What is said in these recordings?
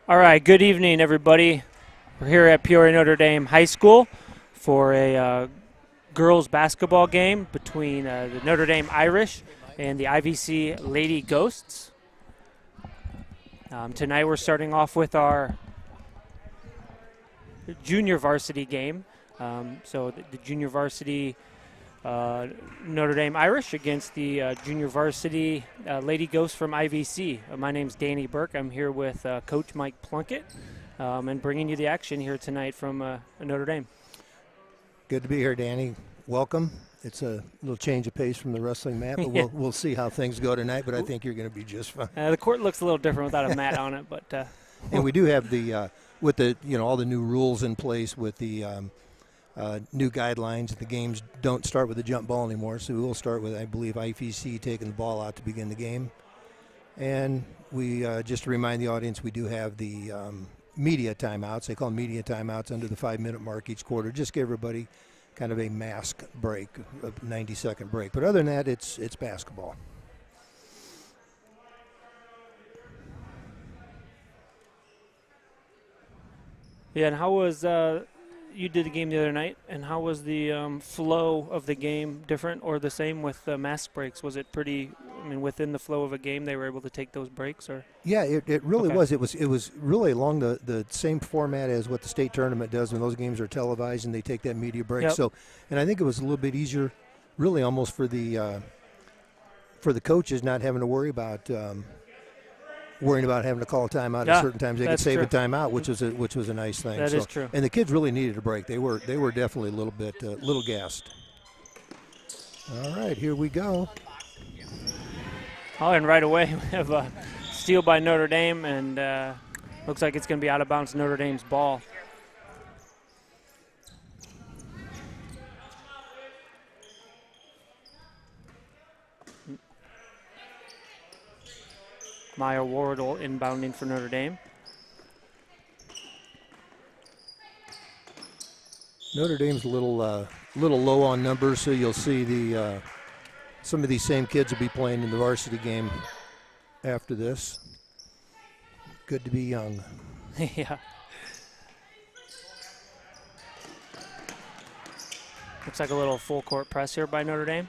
All right, good evening, everybody. We're here at Peoria Notre Dame High School for a girls basketball game between the Notre Dame Irish and the IVC Lady Ghosts. Tonight we're starting off with our junior varsity game. So the junior varsity Notre Dame Irish against the junior varsity Lady Ghosts from IVC. My name's Danny Burke. I'm here with Coach Mike Plunkett and bringing you the action here tonight from Notre Dame. Good to be here, Danny. Welcome. It's a little change of pace from the wrestling mat, but we'll see how things go tonight, but I think you're going to be just fine. The court looks a little different without a mat on it, but and we do have the with the all the new rules in place with the new guidelines. The games don't start with the jump ball anymore, so we will start with, I believe, IVC taking the ball out to begin the game. And we just to remind the audience, we do have the media timeouts. They call them media timeouts under the 5-minute mark each quarter. Just give everybody kind of a mask break, a 90-second break. But other than that, it's basketball. Yeah, and how was you did the game the other night, and how was the flow of the game different or the same with the mask breaks? Was it pretty, within the flow of a game they were able to take those breaks? Or Yeah, it really was. It was really along the same format as what the state tournament does when those games are televised and they take that media break. Yep. So, and I think it was a little bit easier, really almost for the coaches not having to worry about having to call a timeout at certain times. They could save a timeout, which was a nice thing. That is true. And the kids really needed a break. They were definitely a little bit little gassed. All right, here we go. Oh, and right away we have a steal by Notre Dame, and looks like it's going to be out of bounds Notre Dame's ball. Maya Wardle inbounding for Notre Dame. Notre Dame's a little low on numbers, so you'll see the some of these same kids will be playing in the varsity game after this. Good to be young. Yeah. Looks like a little full court press here by Notre Dame.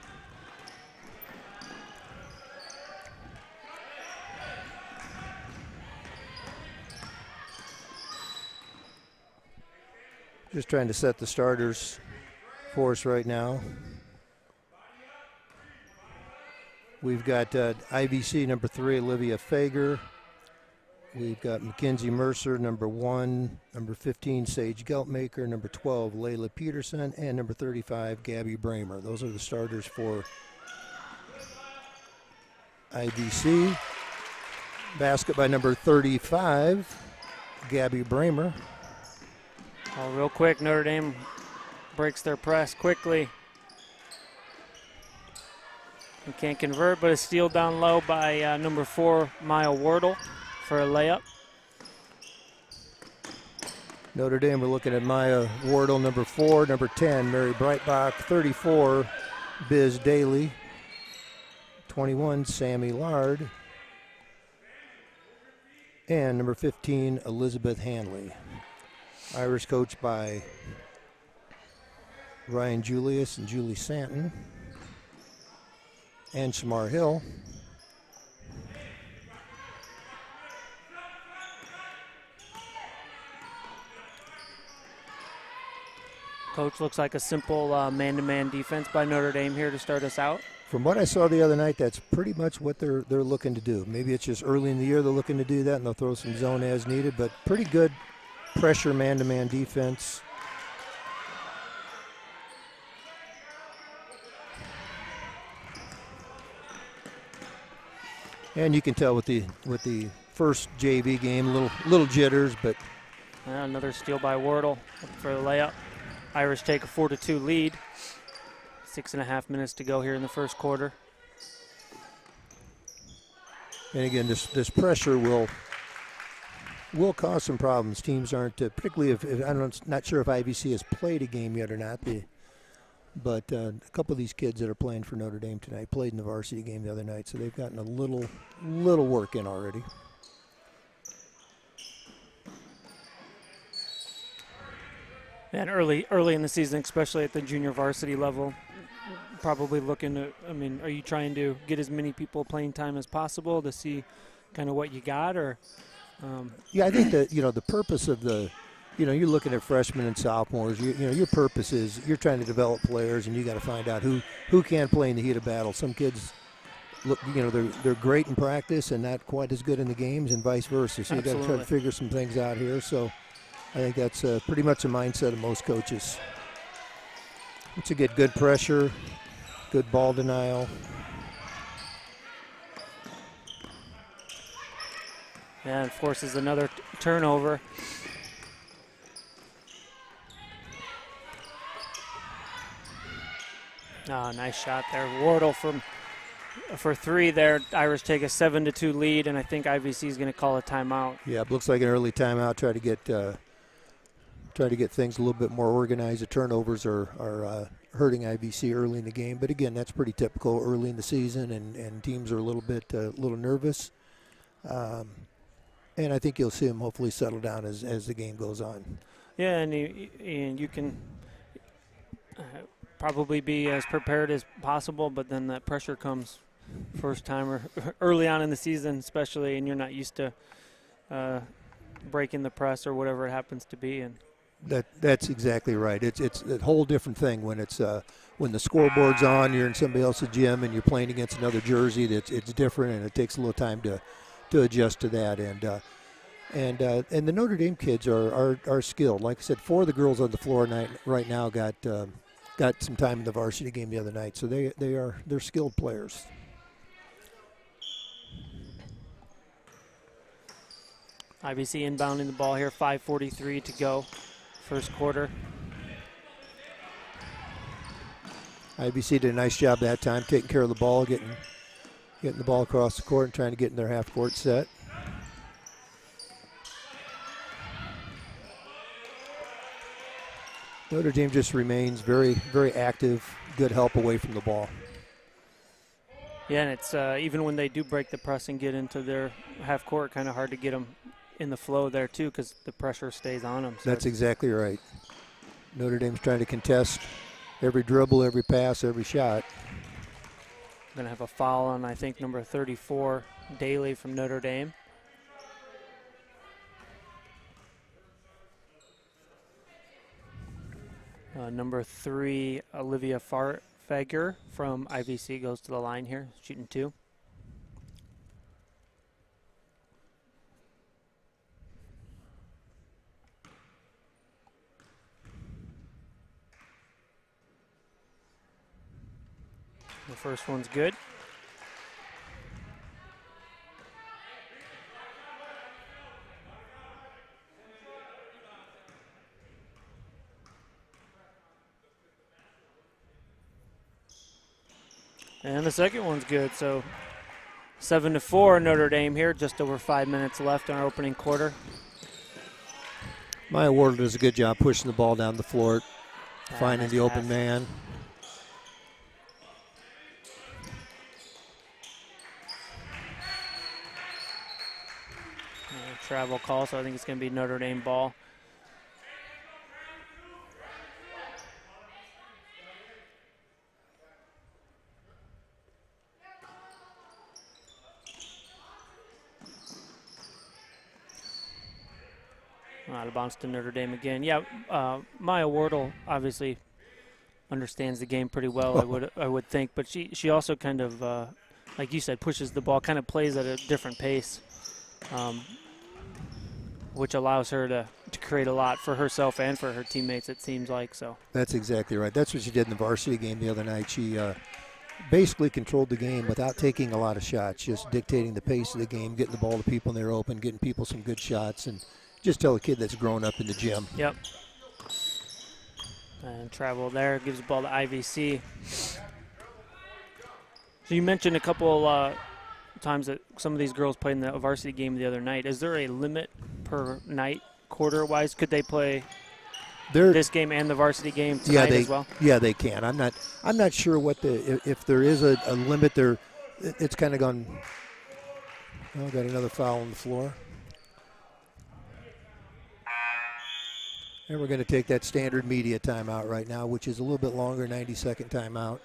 Just trying to set the starters for us right now. We've got IVC number 3, Olivia Fager. We've got Mackenzie Mercer, number 1, number 15, Sage Geltmaker, number 12, Layla Peterson, and number 35, Gabby Bramer. Those are the starters for IVC. Basket by number 35, Gabby Bramer. Oh, real quick, Notre Dame breaks their press quickly. We can't convert, but a steal down low by number 4, Maya Wardle, for a layup. Notre Dame, we're looking at Maya Wardle, number 4, number 10, Mary Breitbach, 34, Biz Daly, 21, Sammy Lard, and number 15, Elizabeth Hanley. Irish coached by Ryan Julius and Julie Santon and Shamar Hill. Coach, looks like a simple man-to-man defense by Notre Dame here to start us out. From what I saw the other night, that's pretty much what they're looking to do. Maybe it's just early in the year they're looking to do that, and they'll throw some zone as needed, but pretty good pressure man-to-man defense. And you can tell with the first JV game, little jitters, but Another steal by Wardle for the layup. Irish take a 4-2 lead. 6.5 minutes to go here in the first quarter. And again, this pressure will cause some problems. Teams aren't, particularly if I'm not sure if IVC has played a game yet or not. But a couple of these kids that are playing for Notre Dame tonight played in the varsity game the other night, so they've gotten a little work in already. And early in the season, especially at the junior varsity level, probably looking to, I mean, are you trying to get as many people playing time as possible to see kind of what you got, or? Yeah, I think that, the purpose of you're looking at freshmen and sophomores. Your purpose is you're trying to develop players, and you got to find out who can play in the heat of battle. Some kids look, they're great in practice and not quite as good in the games, and vice versa. So you got to try to figure some things out here. So I think that's pretty much the mindset of most coaches. Once you get good pressure, good ball denial. And forces another turnover. Oh, nice shot there. Wardle for three there. Irish take a 7-2 lead, and I think IVC is going to call a timeout. Yeah, it looks like an early timeout. Try to get things a little bit more organized. The turnovers are hurting IVC early in the game, but again, that's pretty typical early in the season, and teams are a little nervous. And I think you'll see them hopefully settle down as the game goes on. Yeah, and you can probably be as prepared as possible, but then that pressure comes first time or early on in the season, especially, and you're not used to breaking the press or whatever it happens to be. And that's exactly right. It's a whole different thing when it's when the scoreboard's on, you're in somebody else's gym and you're playing against another jersey. It's different, and it takes a little time to adjust to that. And the Notre Dame kids are skilled. Like I said, 4 of the girls on the floor right now got some time in the varsity game the other night, so they're skilled players. IVC inbounding the ball here, 5:43 to go, first quarter. IVC did a nice job that time, taking care of the ball, getting the ball across the court and trying to get in their half-court set. Notre Dame just remains very, very active, good help away from the ball. Yeah, and it's even when they do break the press and get into their half-court, kind of hard to get them in the flow there, too, because the pressure stays on them. So that's exactly right. Notre Dame's trying to contest every dribble, every pass, every shot. Going to have a foul on, I think, number 34, Daly from Notre Dame. Number 3, Olivia Fager from IVC goes to the line here, shooting 2. The first one's good. And the second one's good. So 7-4 Notre Dame here, just over 5 minutes left in our opening quarter. Maya Wardle does a good job pushing the ball down the floor, finding nice the open pass. man. Travel call, so I think it's going to be Notre Dame ball. Out of bounds to Notre Dame again. Yeah, Maya Wardle obviously understands the game pretty well, I would think, but she also kind of, like you said, pushes the ball, kind of plays at a different pace. Which allows her to create a lot for herself and for her teammates, it seems like. So that's exactly right. That's what she did in the varsity game the other night. She basically controlled the game without taking a lot of shots, just dictating the pace of the game, getting the ball to people when they're open, getting people some good shots, and just tell a kid that's grown up in the gym. Yep. And travel there, gives the ball to IVC. So you mentioned a couple times that some of these girls played in the varsity game the other night. Is there a limit per night, quarter-wise? Could they play this game and the varsity game tonight as well? Yeah, they can. I'm not sure what if there is a limit there. It's kind of gone. Oh, got another foul on the floor. And we're going to take that standard media timeout right now, which is a little bit longer, 90-second timeout.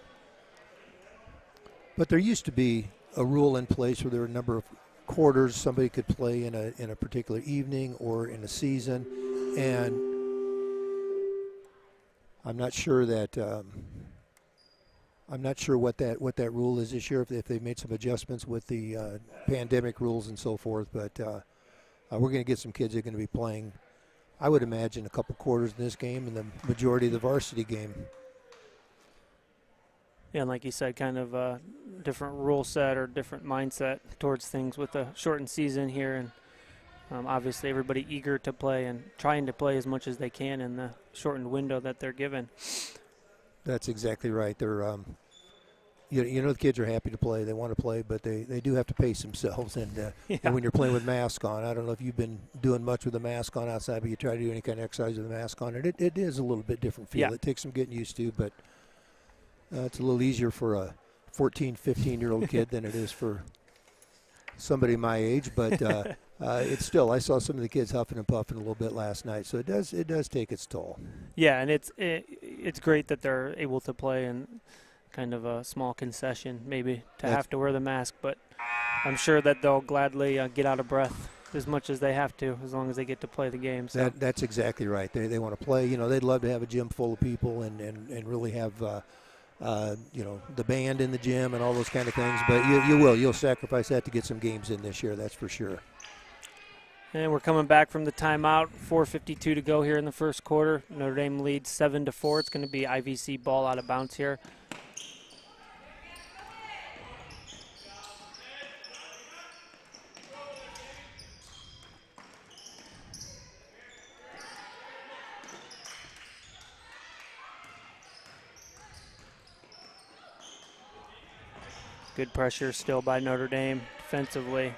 But there used to be a rule in place where there were a number of quarters somebody could play in a particular evening or in a season, and I'm not sure that I'm not sure what that rule is this year, if they made some adjustments with the pandemic rules and so forth. But we're going to get some kids that are going to be playing, I would imagine, a couple quarters in this game and the majority of the varsity game. Yeah, and like you said, kind of a different rule set or different mindset towards things with a shortened season here. And obviously everybody eager to play and trying to play as much as they can in the shortened window that they're given. That's exactly right. They're, you know, the kids are happy to play. They want to play, but they do have to pace themselves. And, and when you're playing with mask on, I don't know if you've been doing much with the mask on outside, but you try to do any kind of exercise with the mask on. And it is a little bit different feel. Yeah. It takes some getting used to, but it's a little easier for a 14, 15-year-old kid than it is for somebody my age. But it's still, I saw some of the kids huffing and puffing a little bit last night, so it does take its toll. Yeah, and it's great that they're able to play in kind of a small concession, maybe to have to wear the mask, but I'm sure that they'll gladly get out of breath as much as they have to, as long as they get to play the game. So. That's exactly right. They want to play. You know, they'd love to have a gym full of people and really have you know, the band in the gym and all those kind of things, but you'll sacrifice that to get some games in this year, that's for sure. And we're coming back from the timeout. 4:52 to go here in the first quarter. Notre Dame leads 7-4. It's going to be IVC ball out of bounds here. Good pressure still by Notre Dame defensively.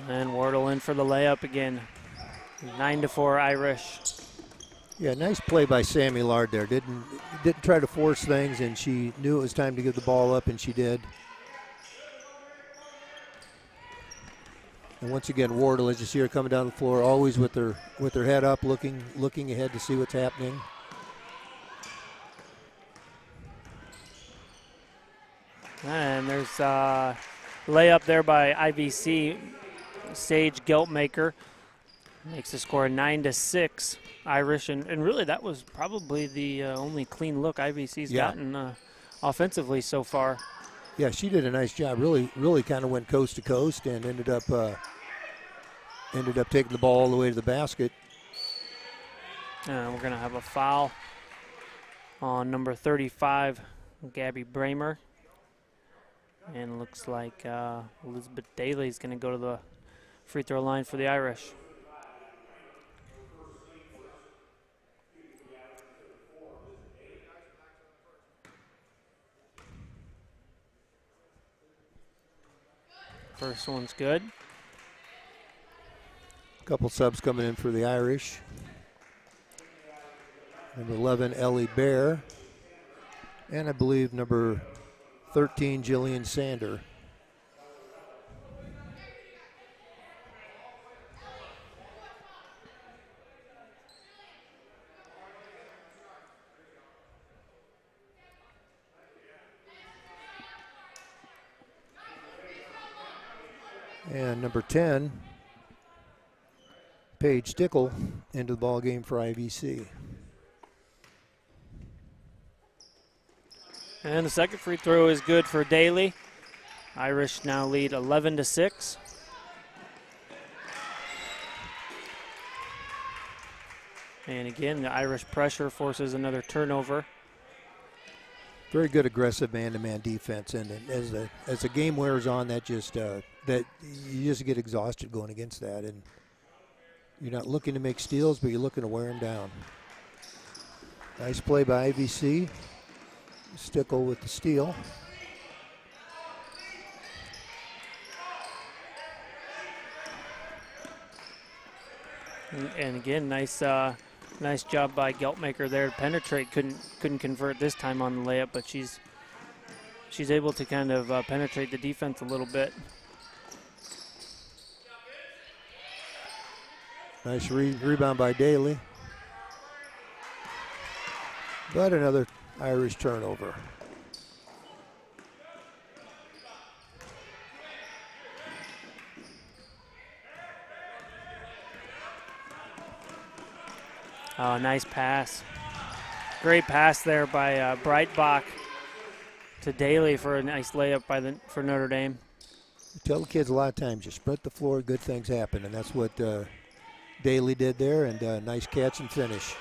And Wardle in for the layup again. 9-4 Irish. Yeah, nice play by Sammy Lard there. Didn't try to force things, and she knew it was time to give the ball up, and she did. And once again, Wardle, as you see her coming down the floor, always with her head up, looking ahead to see what's happening. And there's a layup there by IVC. Sage Geltmaker makes the score 9-6 Irish, and really that was probably the only clean look IVC's gotten offensively so far. Yeah, she did a nice job. Really kind of went coast to coast and ended up taking the ball all the way to the basket. We're going to have a foul on number 35, Gabby Bramer. And looks like Elizabeth Daly is going to go to the free throw line for the Irish. First one's good. A couple subs coming in for the Irish. Number 11, Ellie Bear. And I believe number 13, Jillian Sander. And number 10, Paige Stickle, into the ball game for IVC. And the second free throw is good for Daly. Irish now lead 11-6. And again, the Irish pressure forces another turnover. Very good aggressive man-to-man defense, and as the game wears on, that you just get exhausted going against that, and you're not looking to make steals, but you're looking to wear them down. Nice play by IVC. Stickle with the steal. And again, nice job by Geltmaker there to penetrate. Couldn't convert this time on the layup, but she's she's able to kind of penetrate the defense a little bit. Nice rebound by Daly. But another Irish turnover. Oh, nice pass. Great pass there by Breitbach to Daly for a nice layup for Notre Dame. I tell the kids a lot of times, you sprint the floor, good things happen, and that's what Daly did there, and nice catch and finish.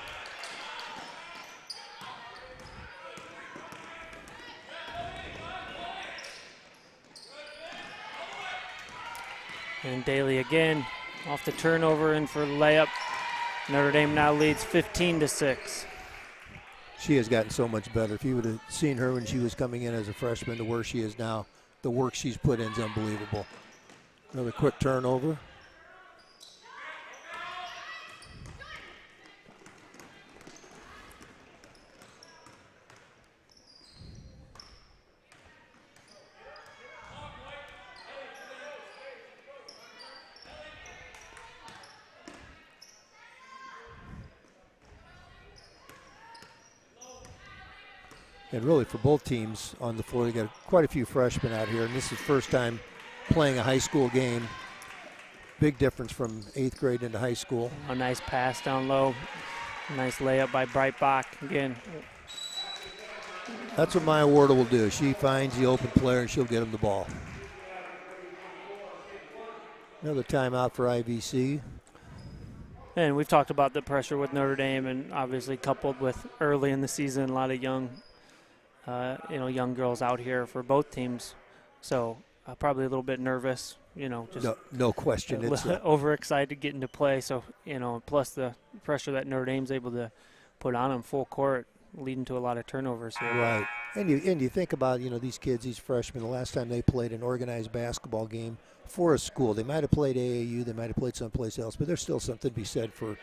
And Daly again off the turnover and for the layup. Notre Dame now leads 15-6. She has gotten so much better. If you would have seen her when she was coming in as a freshman to where she is now, the work she's put in is unbelievable. Another quick turnover. And really for both teams on the floor, they got quite a few freshmen out here, and this is the first time playing a high school game. Big difference from 8th grade into high school. A nice pass down low. Nice layup by Breitbach again. That's what Maya Warda will do. She finds the open player and she'll get him the ball. Another timeout for IVC. And we've talked about the pressure with Notre Dame, and obviously coupled with early in the season, a lot of young girls out here for both teams. So probably a little bit nervous, just no question. It's overexcited getting to play. So, plus the pressure that Notre Dame's able to put on them full court, leading to a lot of turnovers here. Right. And you think about, these kids, these freshmen, the last time they played an organized basketball game for a school, they might have played AAU, they might have played someplace else, but there's still something to be said for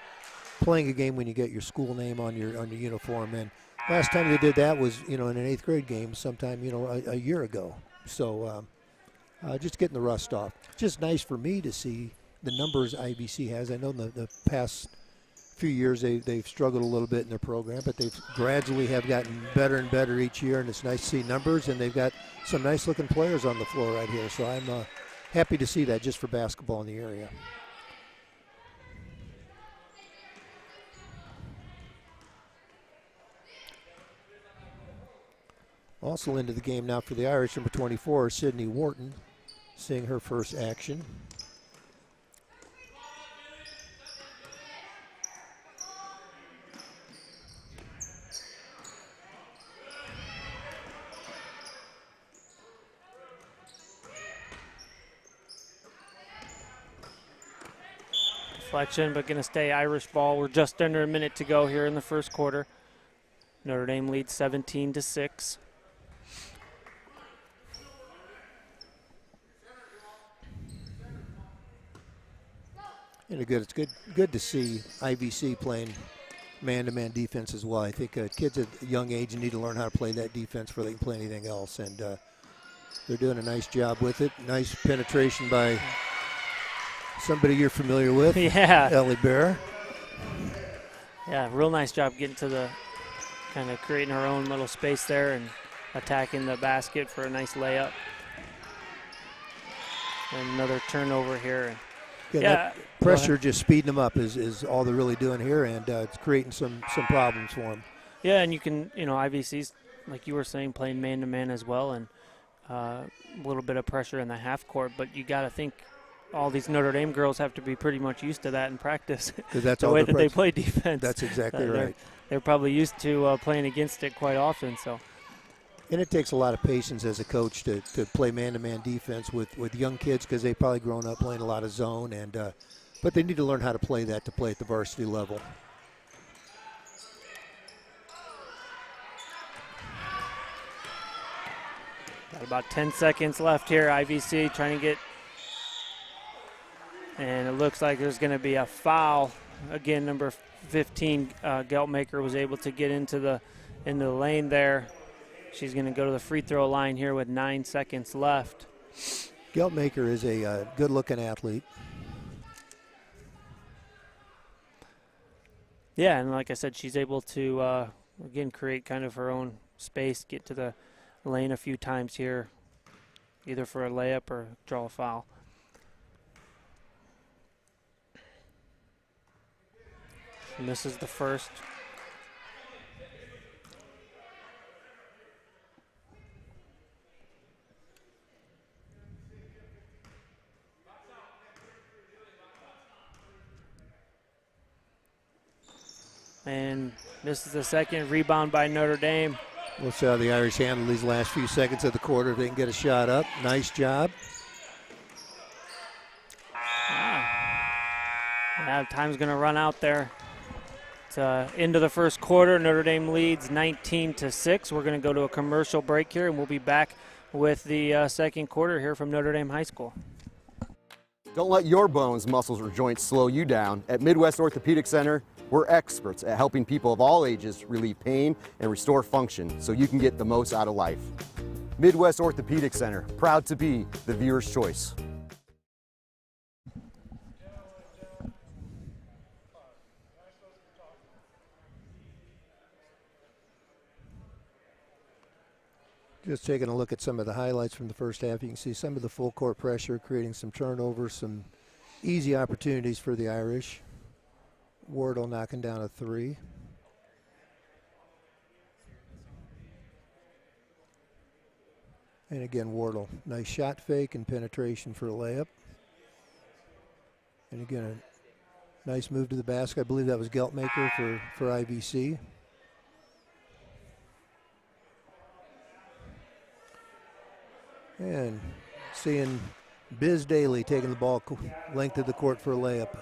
playing a game when you get your school name on your uniform. And last time they did that was, in an 8th grade game sometime, a year ago. So just getting the rust off. Just nice for me to see the numbers IVC has. I know in the past few years they've struggled a little bit in their program, but they've gradually have gotten better and better each year, and it's nice to see numbers, and they've got some nice-looking players on the floor right here. So I'm happy to see that just for basketball in the area. Also into the game now for the Irish, number 24, Sydney Wharton, seeing her first action. Deflection, but going to stay Irish ball. We're just under a minute to go here in the first quarter. Notre Dame leads 17-6. It's good to see IVC playing man-to-man defense as well. I think kids at a young age need to learn how to play that defense before they can play anything else, and they're doing a nice job with it. Nice penetration by somebody you're familiar with. Yeah. Ellie Bear. Yeah, real nice job getting to the kind of creating her own little space there and attacking the basket for a nice layup. And another turnover here. Yeah, pressure just speeding them up is all they're really doing here, and it's creating some problems for them. Yeah, and you can, IVC's, like you were saying, playing man-to-man as well, and a little bit of pressure in the half court, but you got to think all these Notre Dame girls have to be pretty much used to that in practice. Because that's the way that they play defense. That's exactly right. They're probably used to playing against it quite often. So, and it takes a lot of patience as a coach to play man-to-man defense with young kids, because they've probably grown up playing a lot of zone, and but they need to learn how to play that to play at the varsity level. Got about 10 seconds left here. IVC trying to get. And it looks like there's going to be a foul. Again, number 15, Geltmaker was able to get into the lane there. She's going to go to the free throw line here with 9 seconds left. Geltmaker is a good-looking athlete. Yeah, and like I said, she's able to, again, create kind of her own space, get to the lane a few times here, either for a layup or draw a foul. She misses the first. And this is the second rebound by Notre Dame. We'll see how the Irish handle these last few seconds of the quarter. If they can get a shot up. Nice job. Yeah, time's going to run out there. It's into the first quarter. Notre Dame leads 19-6. We're going to go to a commercial break here, and we'll be back with the second quarter here from Notre Dame High School. Don't let your bones, muscles, or joints slow you down. At Midwest Orthopedic Center, we're experts at helping people of all ages relieve pain and restore function so you can get the most out of life. Midwest Orthopedic Center, proud to be the viewer's choice. Just taking a look at some of the highlights from the first half, you can see some of the full court pressure, creating some turnovers, some easy opportunities for the Irish. Wardle knocking down a three. And again, Wardle, nice shot fake and penetration for a layup. And again, a nice move to the basket. I believe that was Geltmaker for IVC. And seeing Biz Daly taking the ball length of the court for a layup.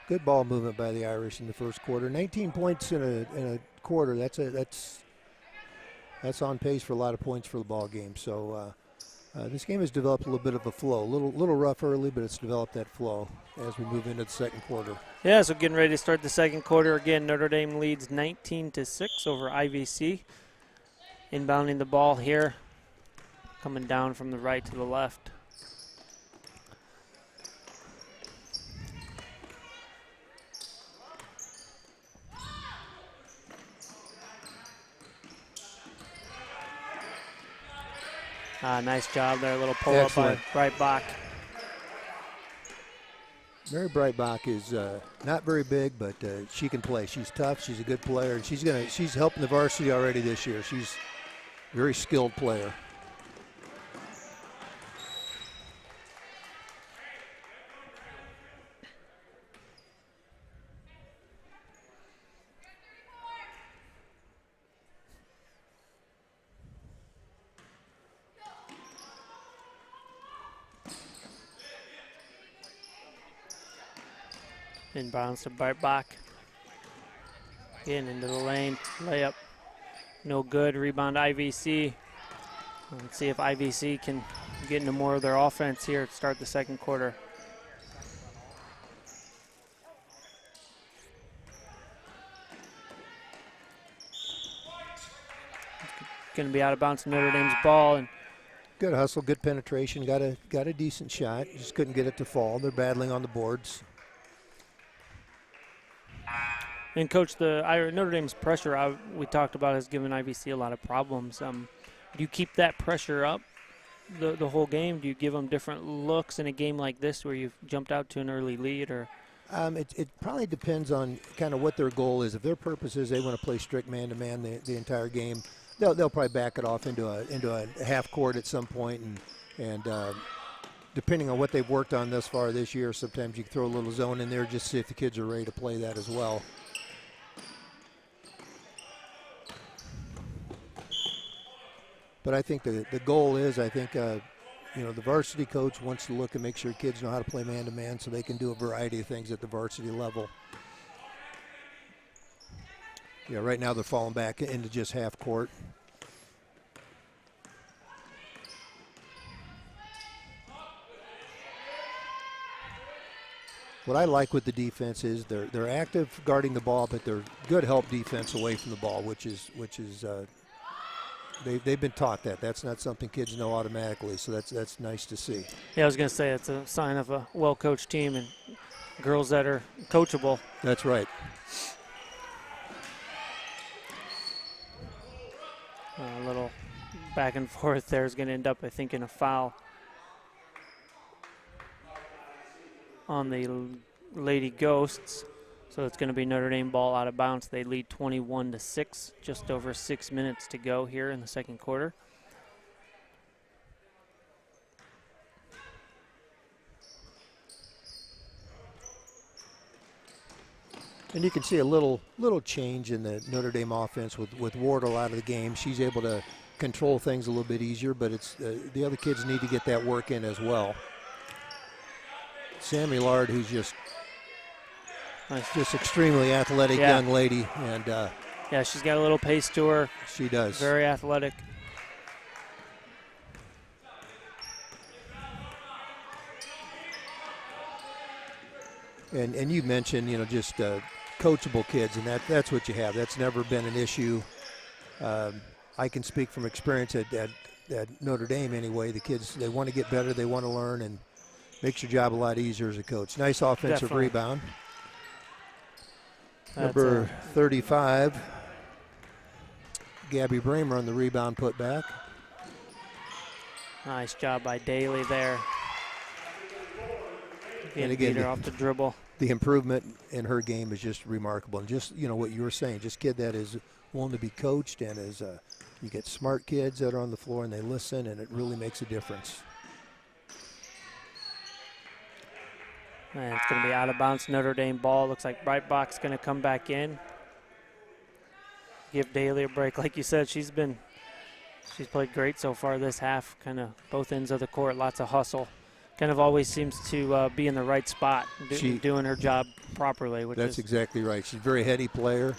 Good ball movement by the Irish in the first quarter. 19 points in a quarter. That's on pace for a lot of points for the ball game. So this game has developed a little bit of a flow. A little rough early, but it's developed that flow as we move into the second quarter. Yeah, so getting ready to start the second quarter again. Notre Dame leads 19-6 over IVC. Inbounding the ball here, coming down from the right to the left. Nice job there, a little pull-up by Breitbach. Mary Breitbach is not very big, but she can play. She's tough. She's a good player, and she's helping the varsity already this year. She's a very skilled player. Inbounds to Breitbach. In into the lane, layup. No good, rebound IVC. Let's see if IVC can get into more of their offense here to start the second quarter. Going to be out of bounds Notre Dame's ball. And good hustle, good penetration, got a decent shot. Just couldn't get it to fall. They're battling on the boards. And Coach, the Notre Dame's pressure we talked about has given IVC a lot of problems. Do you keep that pressure up the whole game? Do you give them different looks in a game like this where you've jumped out to an early lead? Or it probably depends on kind of what their goal is. If their purpose is they want to play strict man-to-man the entire game, they'll probably back it off into a half court at some point, and depending on what they've worked on thus far this year, sometimes you can throw a little zone in there just to see if the kids are ready to play that as well. But I think the goal is, the varsity coach wants to look and make sure kids know how to play man-to-man so they can do a variety of things at the varsity level. Yeah, right now they're falling back into just half court. what I like with the defense is they're active guarding the ball, but they're good help defense away from the ball, which is they've been taught that. That's not something kids know automatically, so that's nice to see. Yeah, I was going to say it's a sign of a well-coached team and girls that are coachable. That's right. A little back and forth there is going to end up, I think, in a foul on the Lady Ghosts. So it's going to be Notre Dame ball out of bounds. They lead 21-6, just over 6 minutes to go here in the second quarter. And you can see a little change in the Notre Dame offense with Wardle out of the game. She's able to control things a little bit easier, but it's the other kids need to get that work in as well. Sammy Lard, who's just extremely athletic young lady, and yeah, she's got a little pace to her. She does. Very athletic. And you mentioned, just coachable kids, and that's what you have. That's never been an issue. I can speak from experience at Notre Dame anyway. The kids, they want to get better, they want to learn, and makes your job a lot easier as a coach. Nice offensive rebound. Number 35, Gabby Bramer on the rebound put back. Nice job by Daly there. And again, beat her off the dribble. The improvement in her game is just remarkable. And just, what you were saying, just kid that is willing to be coached, and is you get smart kids that are on the floor and they listen, and it really makes a difference. And it's going to be out of bounds Notre Dame ball. Looks like Breitbach's going to come back in. Give Daly a break. Like you said, she's played great so far this half, kind of both ends of the court, lots of hustle. Kind of always seems to be in the right spot, doing her job properly. That's exactly right. She's a very heady player.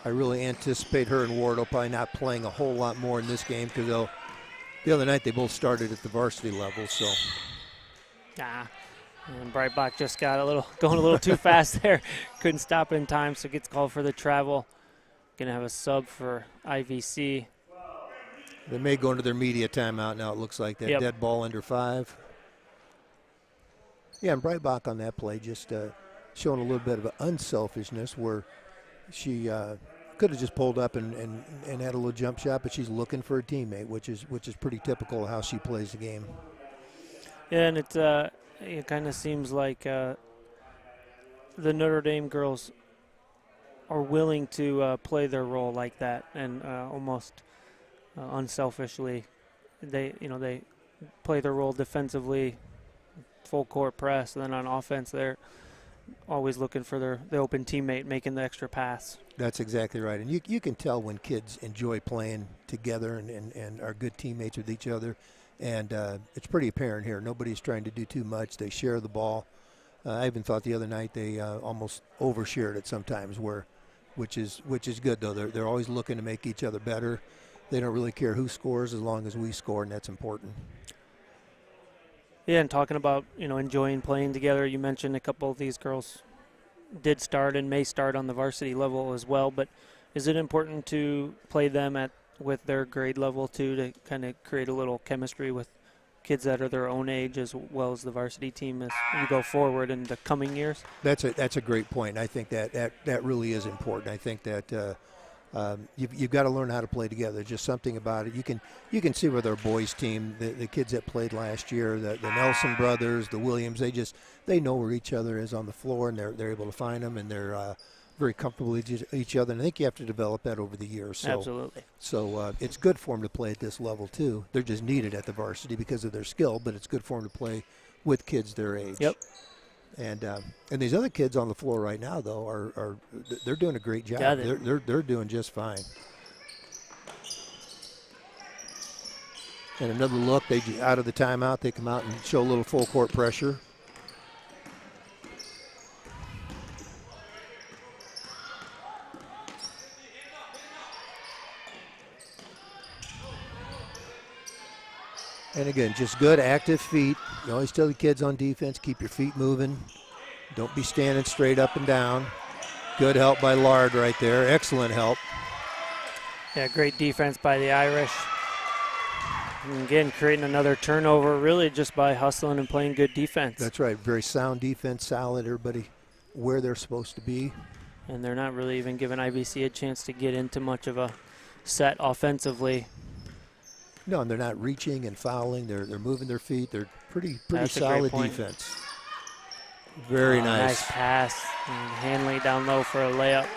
I really anticipate her and Wardle probably not playing a whole lot more in this game, because the other night they both started at the varsity level. So. And Breitbach just got going a little too fast there. Couldn't stop in time, so gets called for the travel. Going to have a sub for IVC. They may go into their media timeout now, it looks like. That dead ball under 5. Yeah, and Breitbach on that play just showing a little bit of an unselfishness where she could have just pulled up and had a little jump shot, but she's looking for a teammate, which is pretty typical of how she plays the game. Yeah, and it kind of seems like the Notre Dame girls are willing to play their role like that, and almost unselfishly, they play their role defensively, full court press, and then on offense they're always looking for the open teammate making the extra pass. That's exactly right, and you can tell when kids enjoy playing together and are good teammates with each other. And it's pretty apparent here. Nobody's trying to do too much. They share the ball. I even thought the other night they almost overshared it sometimes, which is good though. They're always looking to make each other better. They don't really care who scores as long as we score, and that's important. Yeah, and talking about enjoying playing together, you mentioned a couple of these girls did start and may start on the varsity level as well. But is it important to play them with their grade level too, to kind of create a little chemistry with kids that are their own age as well as the varsity team as you go forward in the coming years? That's a great point. I think that really is important. I think that you've got to learn how to play together. There's just something about it. You can see with our boys team, the kids that played last year, the Nelson brothers, the Williams, they know where each other is on the floor, and they're able to find them, and they're very comfortable with each other, and I think you have to develop that over the years. So, absolutely. So it's good for them to play at this level too. They're just needed at the varsity because of their skill, but it's good for them to play with kids their age. Yep. And these other kids on the floor right now, though, they're doing a great job. Yeah, they're doing just fine. And another look, they out of the timeout, they come out and show a little full court pressure. And again, just good active feet. You always tell the kids on defense, keep your feet moving. Don't be standing straight up and down. Good help by Lard right there. Excellent help. Yeah, great defense by the Irish. And again, creating another turnover really just by hustling and playing good defense. That's right. Very sound defense, solid. Everybody where they're supposed to be. And they're not really even giving IVC a chance to get into much of a set offensively. No, and they're not reaching and fouling. They're moving their feet. They're pretty That's solid defense. Very nice. Nice pass. And Hanley down low for a layup.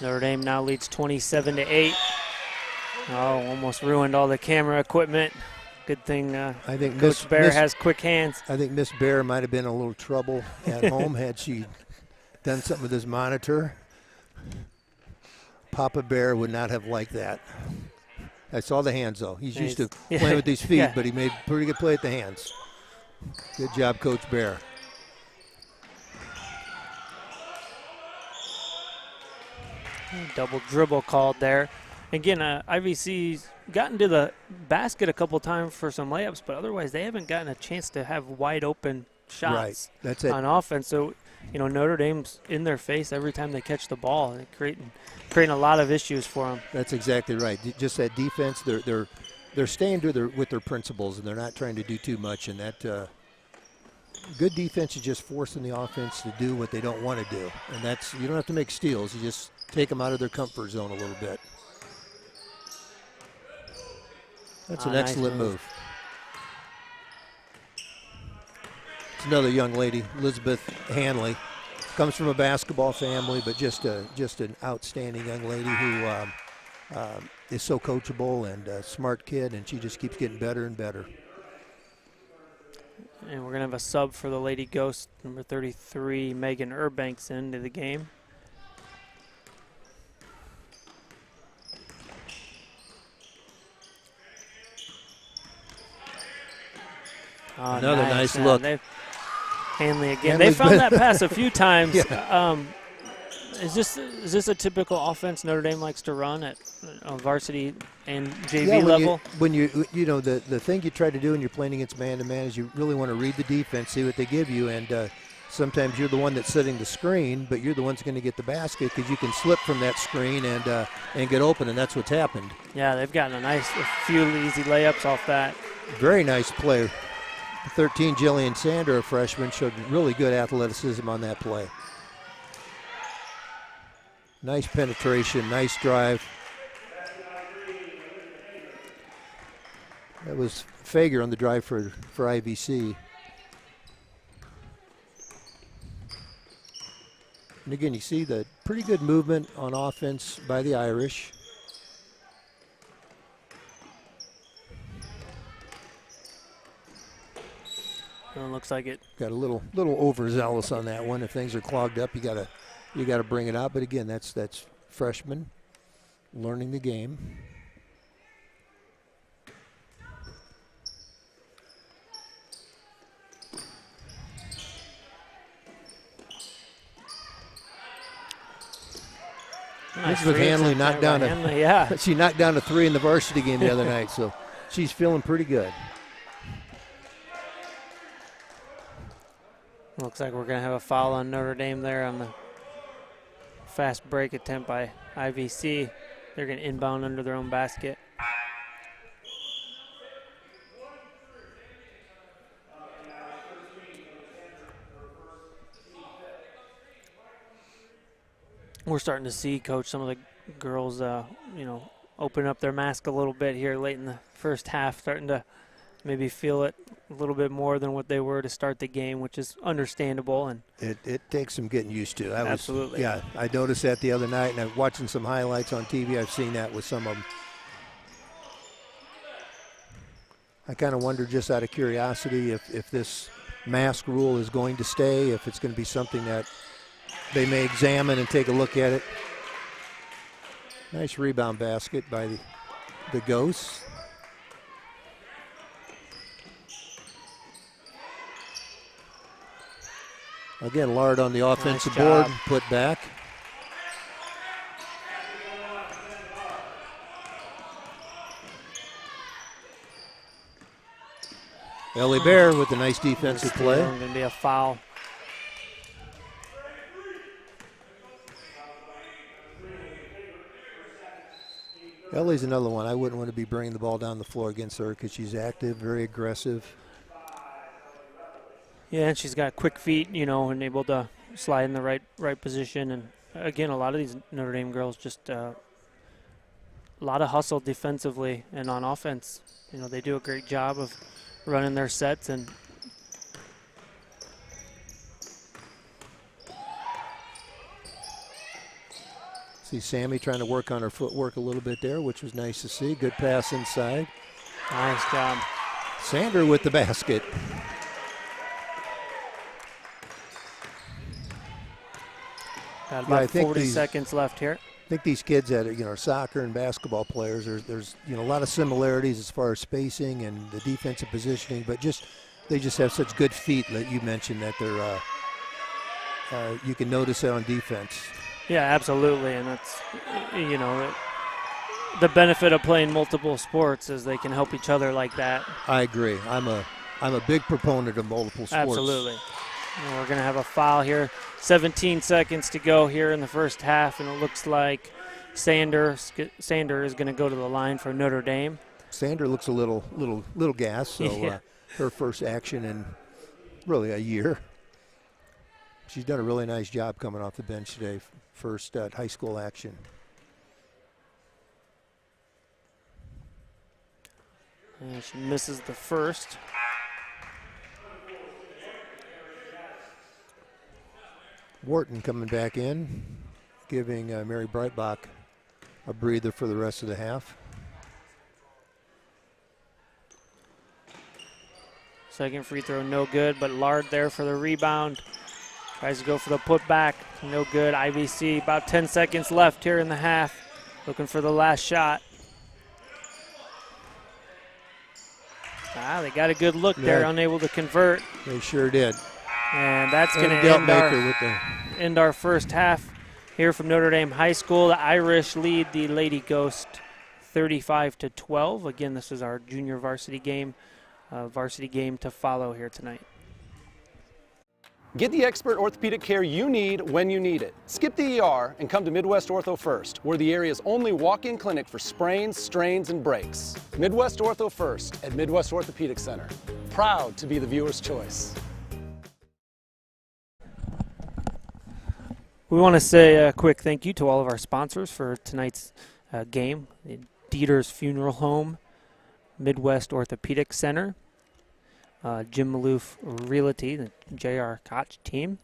Notre Dame now leads 27-8. Oh, almost ruined all the camera equipment. Good thing I think Coach Bear has quick hands. I think Miss Bear might have been in a little trouble at home had she done something with his monitor. Papa Bear would not have liked that. I saw the hands, though. He's used to playing with his feet, but he made a pretty good play at the hands. Good job, Coach Bear. Double dribble called there. Again, IVC's gotten to the basket a couple times for some layups, but otherwise they haven't gotten a chance to have wide open shots on offense. So, you know, Notre Dame's in their face every time they catch the ball, and creating a lot of issues for them. That's exactly right. Just that defense, they're staying with their principles, and they're not trying to do too much. And that good defense is just forcing the offense to do what they don't want to do. And that's, you don't have to make steals. You just take them out of their comfort zone a little bit. That's an excellent move. It's another young lady, Elizabeth Hanley. Comes from a basketball family, but just an outstanding young lady who is so coachable and a smart kid, and she just keeps getting better and better. And we're going to have a sub for the Lady Ghost, number 33, Megan Urbanks, into the game. Oh, another nice look. Hanley again. They found that pass a few times. Yeah. Is this a typical offense Notre Dame likes to run at varsity and JV level? When you know the thing you try to do when you're playing against man-to-man is you really want to read the defense, see what they give you, and sometimes you're the one that's setting the screen, but you're the one that's going to get the basket because you can slip from that screen and get open, and that's what's happened. Yeah, they've gotten a few easy layups off that. Very nice play. 13, Jillian Sander, a freshman, showed really good athleticism on that play. Nice penetration, nice drive. That was Fager on the drive for IVC. And again, you see the pretty good movement on offense by the Irish. It looks like it got a little overzealous on that one. If things are clogged up, you gotta bring it out. But again, that's freshman learning the game. Nice. Elizabeth Hanley knocked down she knocked down a 3 in the varsity game the other night, so she's feeling pretty good. Looks like we're going to have a foul on Notre Dame there on the fast break attempt by IVC. They're going to inbound under their own basket. We're starting to see, Coach, some of the girls, open up their mask a little bit here late in the first half, starting to maybe feel it a little bit more than what they were to start the game, which is understandable. And it takes some getting used to. Absolutely. I noticed that the other night, and I'm watching some highlights on TV. I've seen that with some of them. I kind of wonder, just out of curiosity, if this mask rule is going to stay, if it's going to be something that they may examine and take a look at it. Nice rebound basket by the Ghosts. Again, Lard on the offensive board, put back. Ellie Bear with a nice defensive play. Going to be a foul. Ellie's another one. I wouldn't want to be bringing the ball down the floor against her because she's active, very aggressive. Yeah, and she's got quick feet, and able to slide in the right position. And again, a lot of these Notre Dame girls just a lot of hustle defensively and on offense. They do a great job of running their sets and see Sammy trying to work on her footwork a little bit there, which was nice to see. Good pass inside. Nice job. Sander with the basket. Got about 40 seconds left here. I think these kids that are soccer and basketball players, there's a lot of similarities as far as spacing and the defensive positioning, but they just have such good feet that you mentioned that they're you can notice that on defense. Yeah, absolutely, and that's the benefit of playing multiple sports is they can help each other like that. I agree. I'm a big proponent of multiple sports. Absolutely. And we're going to have a foul here. 17 seconds to go here in the first half, and it looks like Sander is going to go to the line for Notre Dame. Sander looks a little gassed, so yeah. Her first action in really a year. She's done a really nice job coming off the bench today. First high school action. And she misses the first. Wharton coming back in, giving Mary Breitbach a breather for the rest of the half. Second free throw, no good, but Lard there for the rebound. Tries to go for the putback, no good. IVC, about 10 seconds left here in the half. Looking for the last shot. They got a good look there, unable to convert. They sure did. And that's going to end our first half here from Notre Dame High School. The Irish lead the Lady Ghost 35-12. Again, this is our junior varsity game to follow here tonight. Get the expert orthopedic care you need when you need it. Skip the ER and come to Midwest Ortho First. We're the area's only walk-in clinic for sprains, strains, and breaks. Midwest Ortho First at Midwest Orthopedic Center. Proud to be the viewer's choice. We want to say a quick thank you to all of our sponsors for tonight's game. Dieter's Funeral Home, Midwest Orthopedic Center, Jim Maloof Realty, the J.R. Koch team,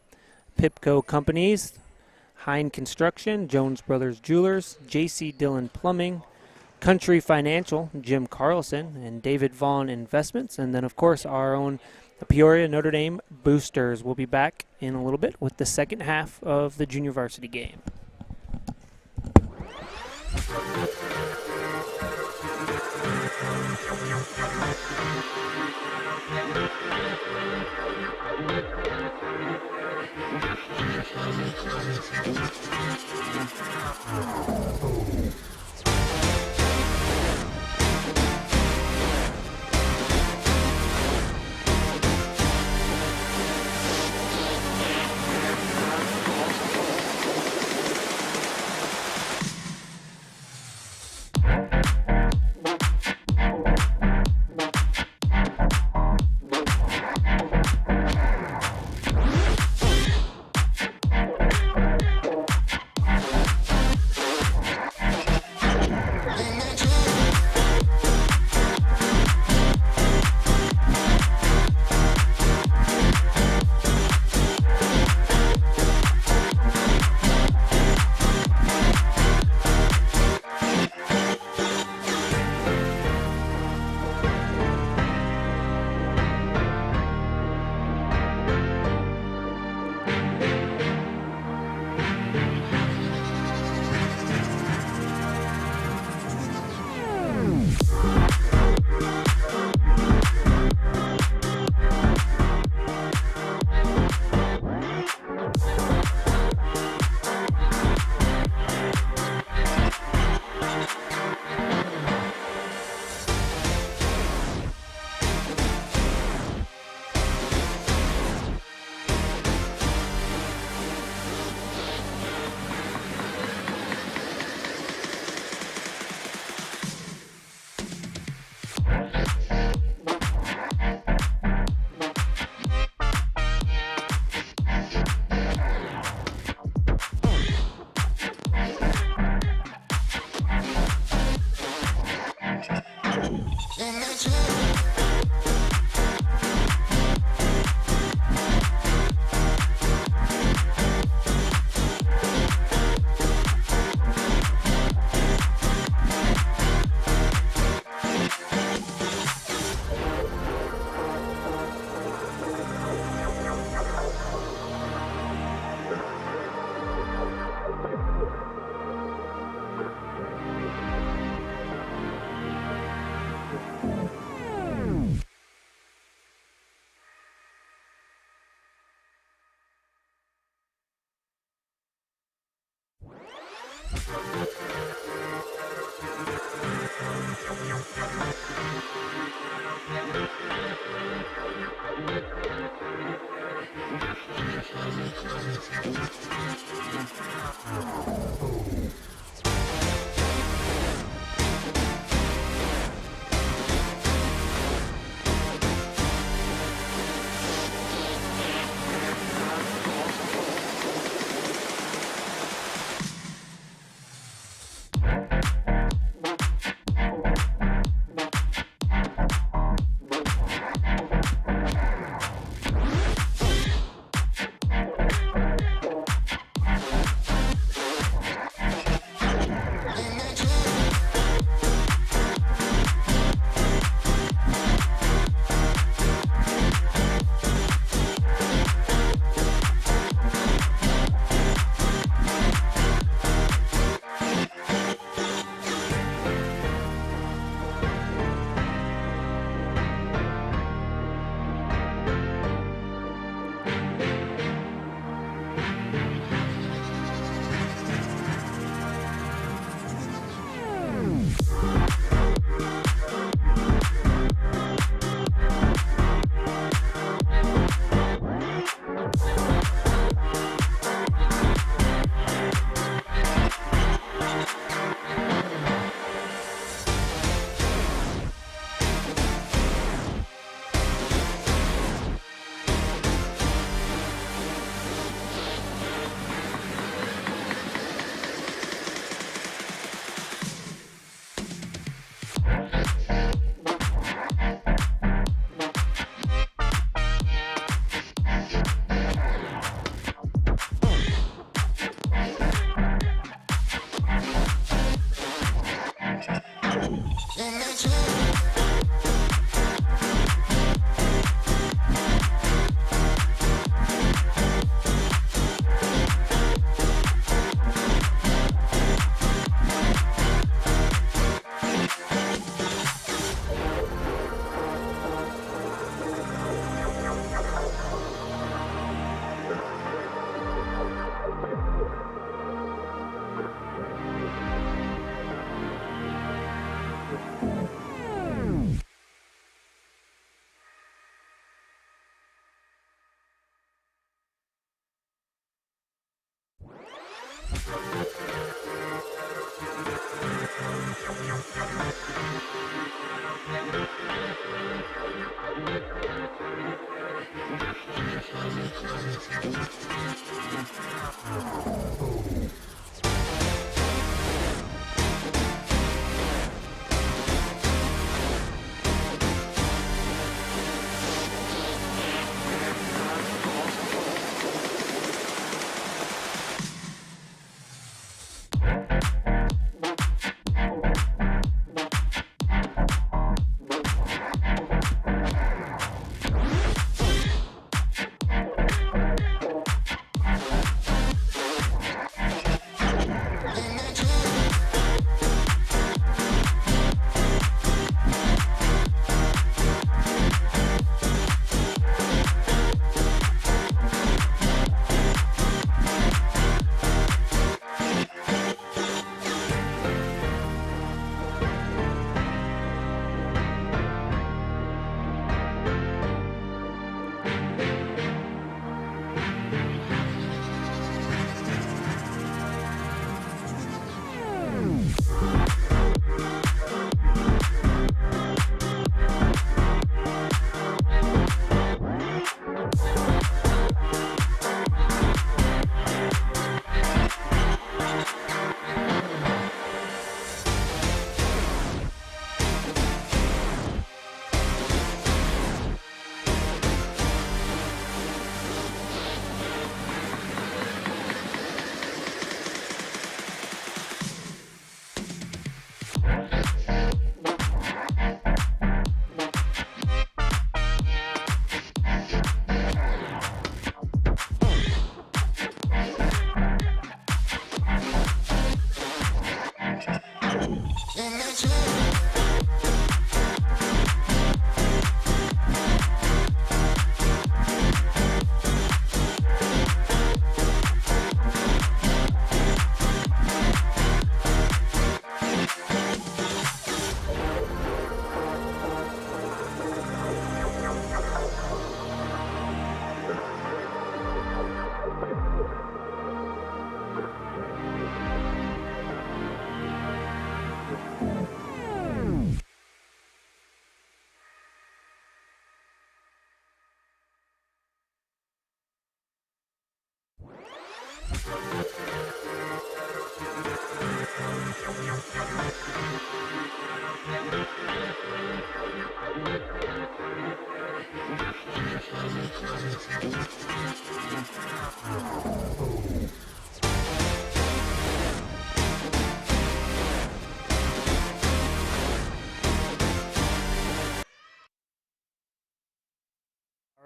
Pipco Companies, Hine Construction, Jones Brothers Jewelers, J.C. Dillon Plumbing, Country Financial, Jim Carlson, and David Vaughn Investments, and then, of course, our own Peoria Notre Dame Boosters. Will be back in a little bit with the second half of the junior varsity game.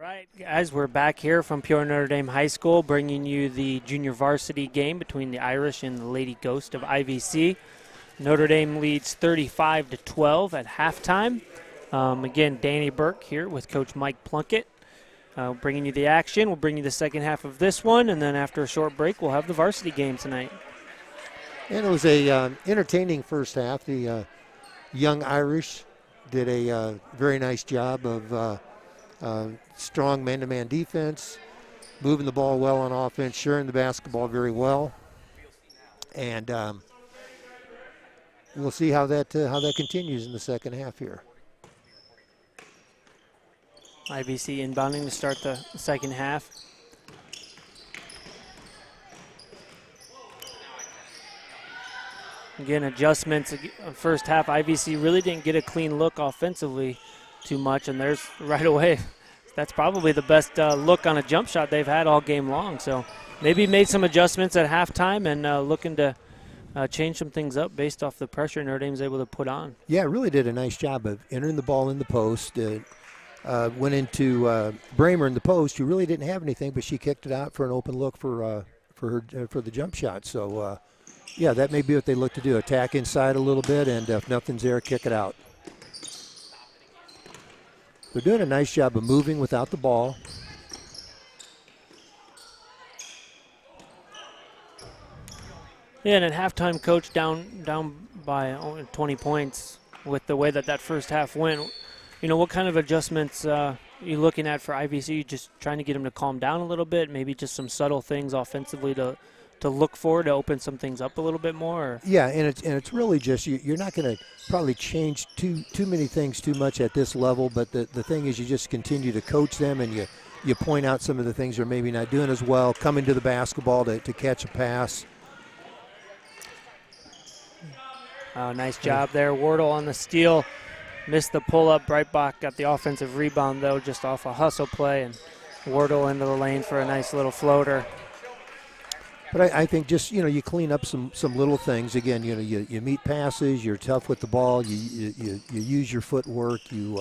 right, guys, we're back here from Pure Notre Dame High School, bringing you the junior varsity game between the Irish and the Lady Ghost of IVC. Notre Dame leads 35-12 at halftime. Again, Danny Burke here with Coach Mike Plunkett, bringing you the action. We'll bring you the second half of this one, and then after a short break, we'll have the varsity game tonight. And it was a entertaining first half. The young Irish did a very nice job of strong man-to-man defense, moving the ball well on offense, sharing the basketball very well, and we'll see how that continues in the second half here. IVC inbounding to start the second half. Again, adjustments. First half, IVC really didn't get a clean look offensively too much, and there's right away. That's probably the best look on a jump shot they've had all game long. So maybe made some adjustments at halftime and looking to change some things up based off the pressure Notre Dame's able to put on. Yeah, really did a nice job of entering the ball in the post. Went into Bramer in the post, who really didn't have anything, but she kicked it out for an open look for the jump shot. So, yeah, that may be what they look to do, attack inside a little bit, and if nothing's there, kick it out. They're doing a nice job of moving without the ball. Yeah, and at halftime, Coach, down by only 20 points with the way that first half went. You know, what kind of adjustments you looking at for IVC? Just trying to get them to calm down a little bit, maybe just some subtle things offensively to look for to open some things up a little bit more? Or? Yeah, and it's really just you're not going to probably change too many things too much at this level, but the thing is you just continue to coach them and you point out some of the things they're maybe not doing as well, coming to the basketball to catch a pass. Oh, nice job there. Wardle on the steal. Missed the pull-up. Breitbach got the offensive rebound, though, just off a hustle play, and Wardle into the lane for a nice little floater. But I think just, you clean up some little things. Again, you meet passes, you're tough with the ball, you use your footwork, you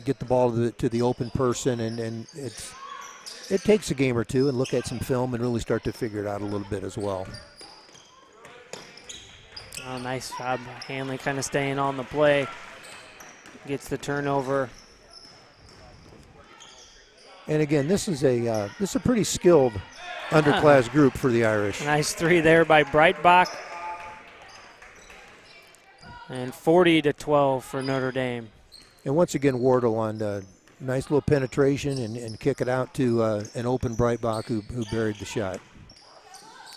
get the ball to the open person, and it takes a game or two, and look at some film and really start to figure it out a little bit as well. Oh, nice job. Hanley kind of staying on the play. Gets the turnover. And again, this is a pretty skilled underclass group for the Irish. Nice three there by Breitbach. And 40-12 for Notre Dame. And once again, Wardle on nice little penetration and kick it out to an open Breitbach who buried the shot.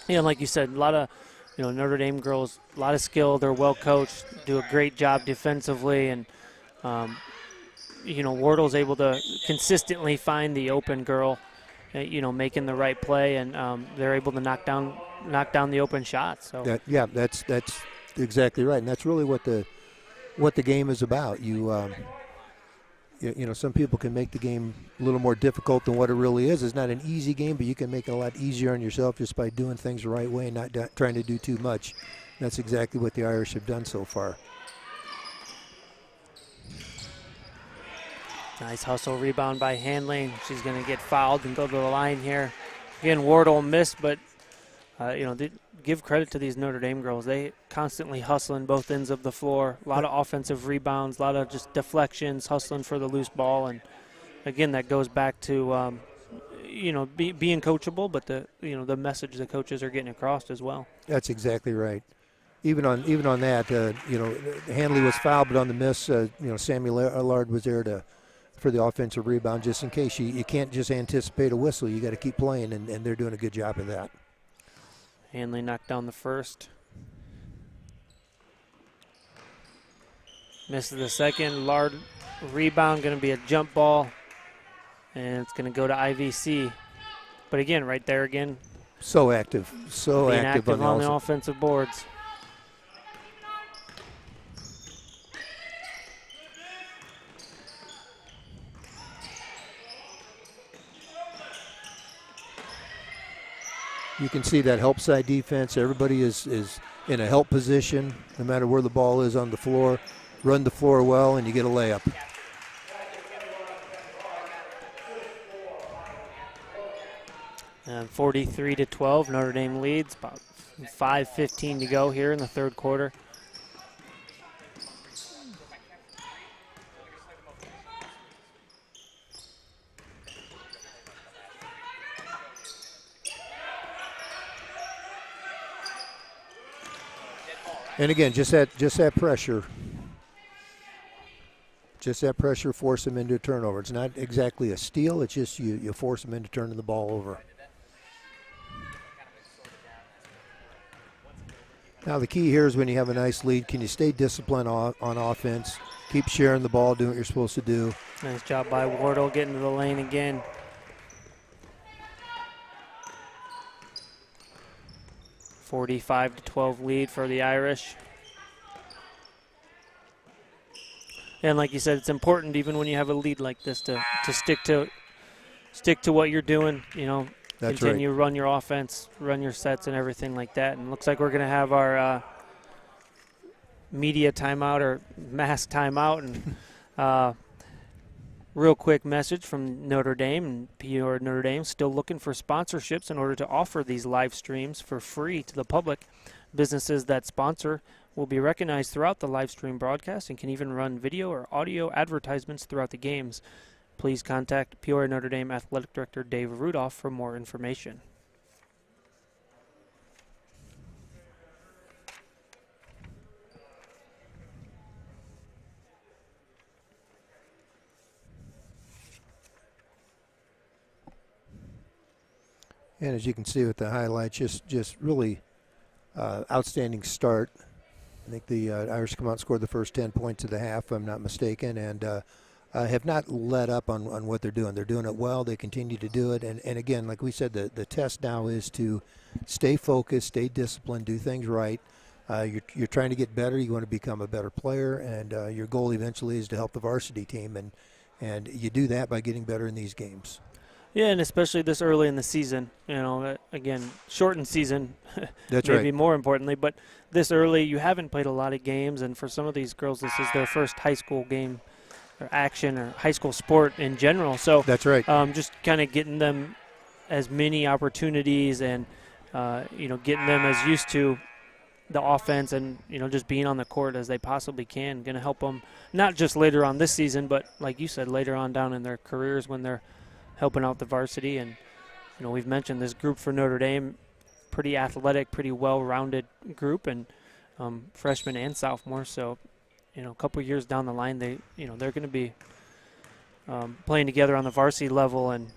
Yeah, like you said, a lot of Notre Dame girls, a lot of skill. They're well coached, do a great job defensively, and Wardle's able to consistently find the open girl, making the right play, and they're able to knock down the open shots. So that's exactly right, and that's really what the game is about. Some people can make the game a little more difficult than what it really is. It's not an easy game, but you can make it a lot easier on yourself just by doing things the right way and not trying to do too much. That's exactly what the Irish have done so far. Nice hustle rebound by Hanley. She's going to get fouled and go to the line here. Again, Wardle missed, but give credit to these Notre Dame girls. They constantly hustling both ends of the floor. A lot of offensive rebounds, a lot of just deflections, hustling for the loose ball. And again, that goes back to being coachable, but the message the coaches are getting across as well. That's exactly right. Even on that, Hanley was fouled, but on the miss, Samuel Allard was there for the offensive rebound, just in case. You can't just anticipate a whistle. You got to keep playing, and they're doing a good job of that. Hanley knocked down the first. Misses the second. Lard rebound, going to be a jump ball, and it's going to go to IVC. But again, right there again. So active. So active on the offensive boards. You can see that help side defense. Everybody is in a help position, no matter where the ball is on the floor. Run the floor well, and you get a layup. And 43-12, Notre Dame leads. About 5:15 to go here in the third quarter. And again, just that pressure. Just that pressure force them into a turnover. It's not exactly a steal. It's just you force them into turning the ball over. Now the key here is when you have a nice lead, can you stay disciplined on offense? Keep sharing the ball, doing what you're supposed to do. Nice job by Wardle getting to the lane again. (45-12) lead for the Irish. And like you said, it's important even when you have a lead like this to stick to what you're doing. You know, That's continue right. Run your offense, run your sets, and everything like that. And it looks like we're going to have our media timeout or mass timeout. And real quick message from Notre Dame and PR Notre Dame, still looking for sponsorships in order to offer these live streams for free to the public. Businesses that sponsor will be recognized throughout the live stream broadcast and can even run video or audio advertisements throughout the games. Please contact Peoria Notre Dame Athletic Director Dave Rudolph for more information. And as you can see with the highlights, just really outstanding start. I think the Irish come out and scored the first 10 points of the half, if I'm not mistaken, and have not let up on what they're doing. They're doing it well. They continue to do it. And again, like we said, the test now is to stay focused, stay disciplined, do things right. You're trying to get better. You want to become a better player, and your goal eventually is to help the varsity team. And you do that by getting better in these games. Yeah, and especially this early in the season, you know, again, shortened season, That's maybe right. more importantly, but this early you haven't played a lot of games, and for some of these girls this is their first high school game or action or high school sport in general. So That's right. Just kind of getting them as many opportunities and, getting them as used to the offense and, just being on the court as they possibly can, going to help them not just later on this season, but like you said, later on down in their careers when they're helping out the varsity. And, we've mentioned this group for Notre Dame, pretty athletic, pretty well-rounded group, and freshmen and sophomores. So, a couple years down the line, they're going to be playing together on the varsity level, and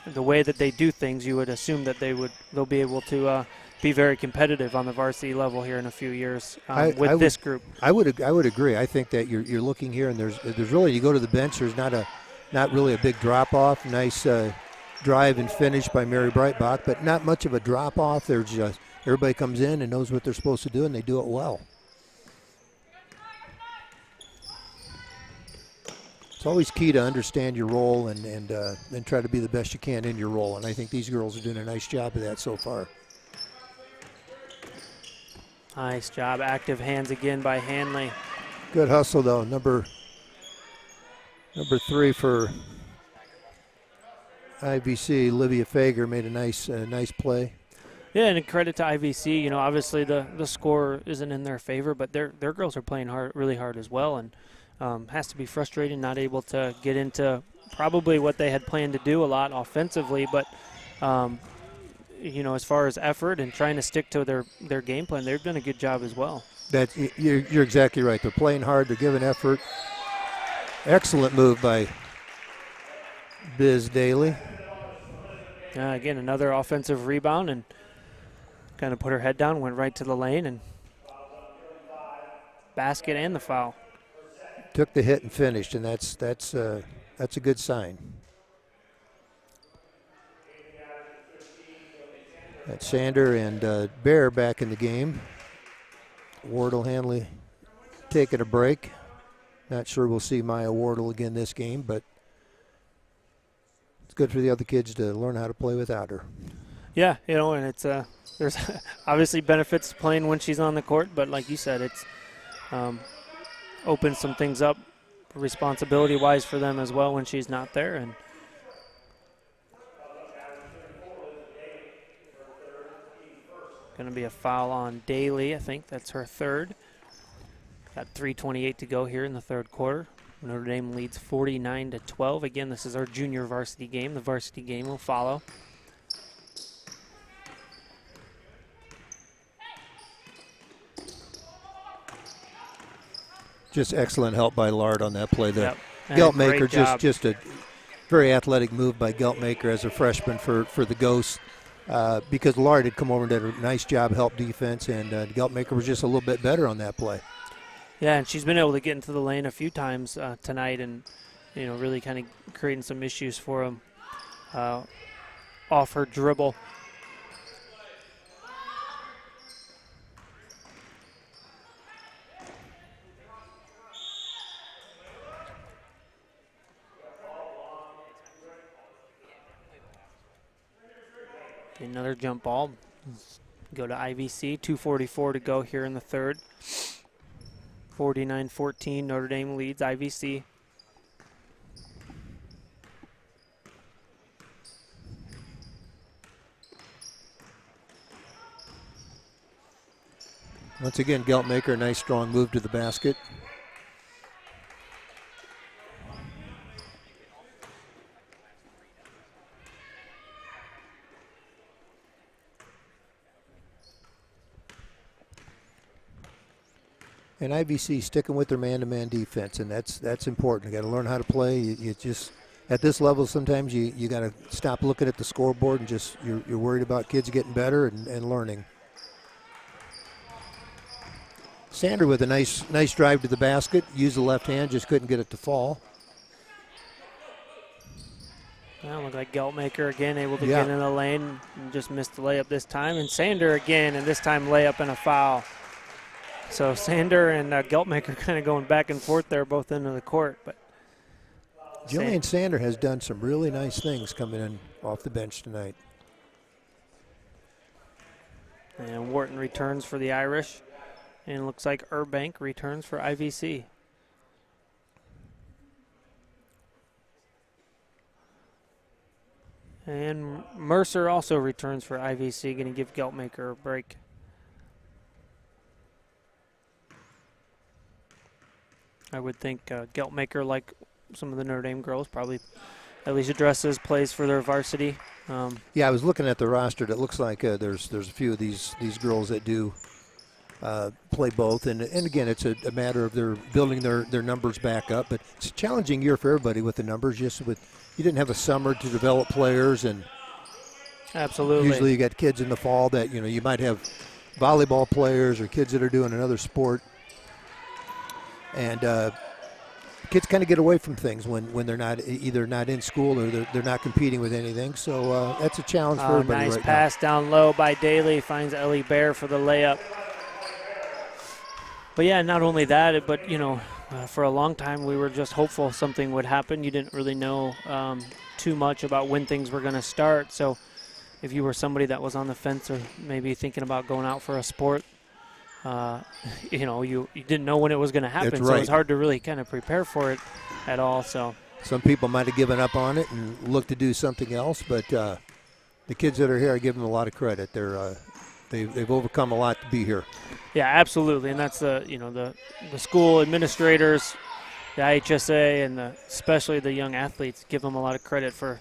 the way that they do things, you would assume that they'll be able to be very competitive on the varsity level here in a few years with this group. I would agree. I think that you're looking here, and there's really, you go to the bench, there's not really a big drop-off. Nice drive and finish by Mary Breitbach, but not much of a drop-off. There's just everybody comes in and knows what they're supposed to do, and they do it well. It's always key to understand your role and try to be the best you can in your role, and I think these girls are doing a nice job of that so far. Nice job. Active hands again by Hanley. Good hustle, though. Number 3 for IVC, Olivia Fager, made a nice play. Yeah, and credit to IVC. Obviously the score isn't in their favor, but their girls are playing really hard as well, and has to be frustrating not able to get into probably what they had planned to do a lot offensively, but as far as effort and trying to stick to their game plan, they've done a good job as well. You're exactly right. They're playing hard. They're giving effort. Excellent move by Biz Daly. Again, another offensive rebound, and kind of put her head down, went right to the lane, and basket and the foul. Took the hit and finished, and that's a good sign. That's Sander and Bear back in the game. Wardle Hanley taking a break. Not sure we'll see Maya Wardle again this game, but it's good for the other kids to learn how to play without her. Yeah, and it's there's obviously benefits playing when she's on the court, but like you said, it's opened some things up responsibility-wise for them as well when she's not there. And Going to be a foul on Daly. I think that's her third. Got 3:28 to go here in the third quarter. Notre Dame leads 49-12. Again, this is our junior varsity game. The varsity game will follow. Just excellent help by Lard on that play there. Yep. Geltmaker, just a very athletic move by Geltmaker as a freshman for the Ghosts, because Lard had come over and did a nice job, help defense, and Geltmaker was just a little bit better on that play. Yeah, and she's been able to get into the lane a few times tonight, and really kind of creating some issues for them off her dribble. Another jump ball. Go to IVC. 2:44 to go here in the third. 49-14. Notre Dame leads IVC. Once again, Geltmaker, a nice strong move to the basket. And IVC sticking with their man-to-man defense, and that's important. You got to learn how to play. You just at this level, sometimes you got to stop looking at the scoreboard and just you're worried about kids getting better and learning. Sander with a nice drive to the basket. Used the left hand, just couldn't get it to fall. Well, look like Geltmaker again able to get in the lane and just missed the layup this time. And Sander again, and this time layup and a foul. So Sander and Geltmaker kind of going back and forth there, both into the court. But Jillian Sander has done some really nice things coming in off the bench tonight. And Wharton returns for the Irish. And it looks like Urbank returns for IVC. And Mercer also returns for IVC, going to give Geltmaker a break. I would think Geltmaker, like some of the Notre Dame girls, probably at least addresses plays for their varsity. Yeah, I was looking at the roster. It looks like there's a few of these girls that do play both, and again, it's a matter of they're building their numbers back up. But it's a challenging year for everybody with the numbers. You didn't have a summer to develop players, and absolutely. Usually you got kids in the fall that you might have volleyball players or kids that are doing another sport, and kids kind of get away from things when they're either not in school or they're not competing with anything. So that's a challenge for everybody. Nice right pass down low by Daly, finds Ellie Bear for the layup. But yeah, not only that, but for a long time we were just hopeful something would happen. You didn't really know too much about when things were going to start. So if you were somebody that was on the fence or maybe thinking about going out for a sport, you didn't know when it was going to happen. That's so right. it was hard to really kind of prepare for it at all. So some people might have given up on it and looked to do something else, but the kids that are here, I give them a lot of credit. They've overcome a lot to be here. Yeah, absolutely, and that's the school administrators, the IHSA, and especially the young athletes. Give them a lot of credit for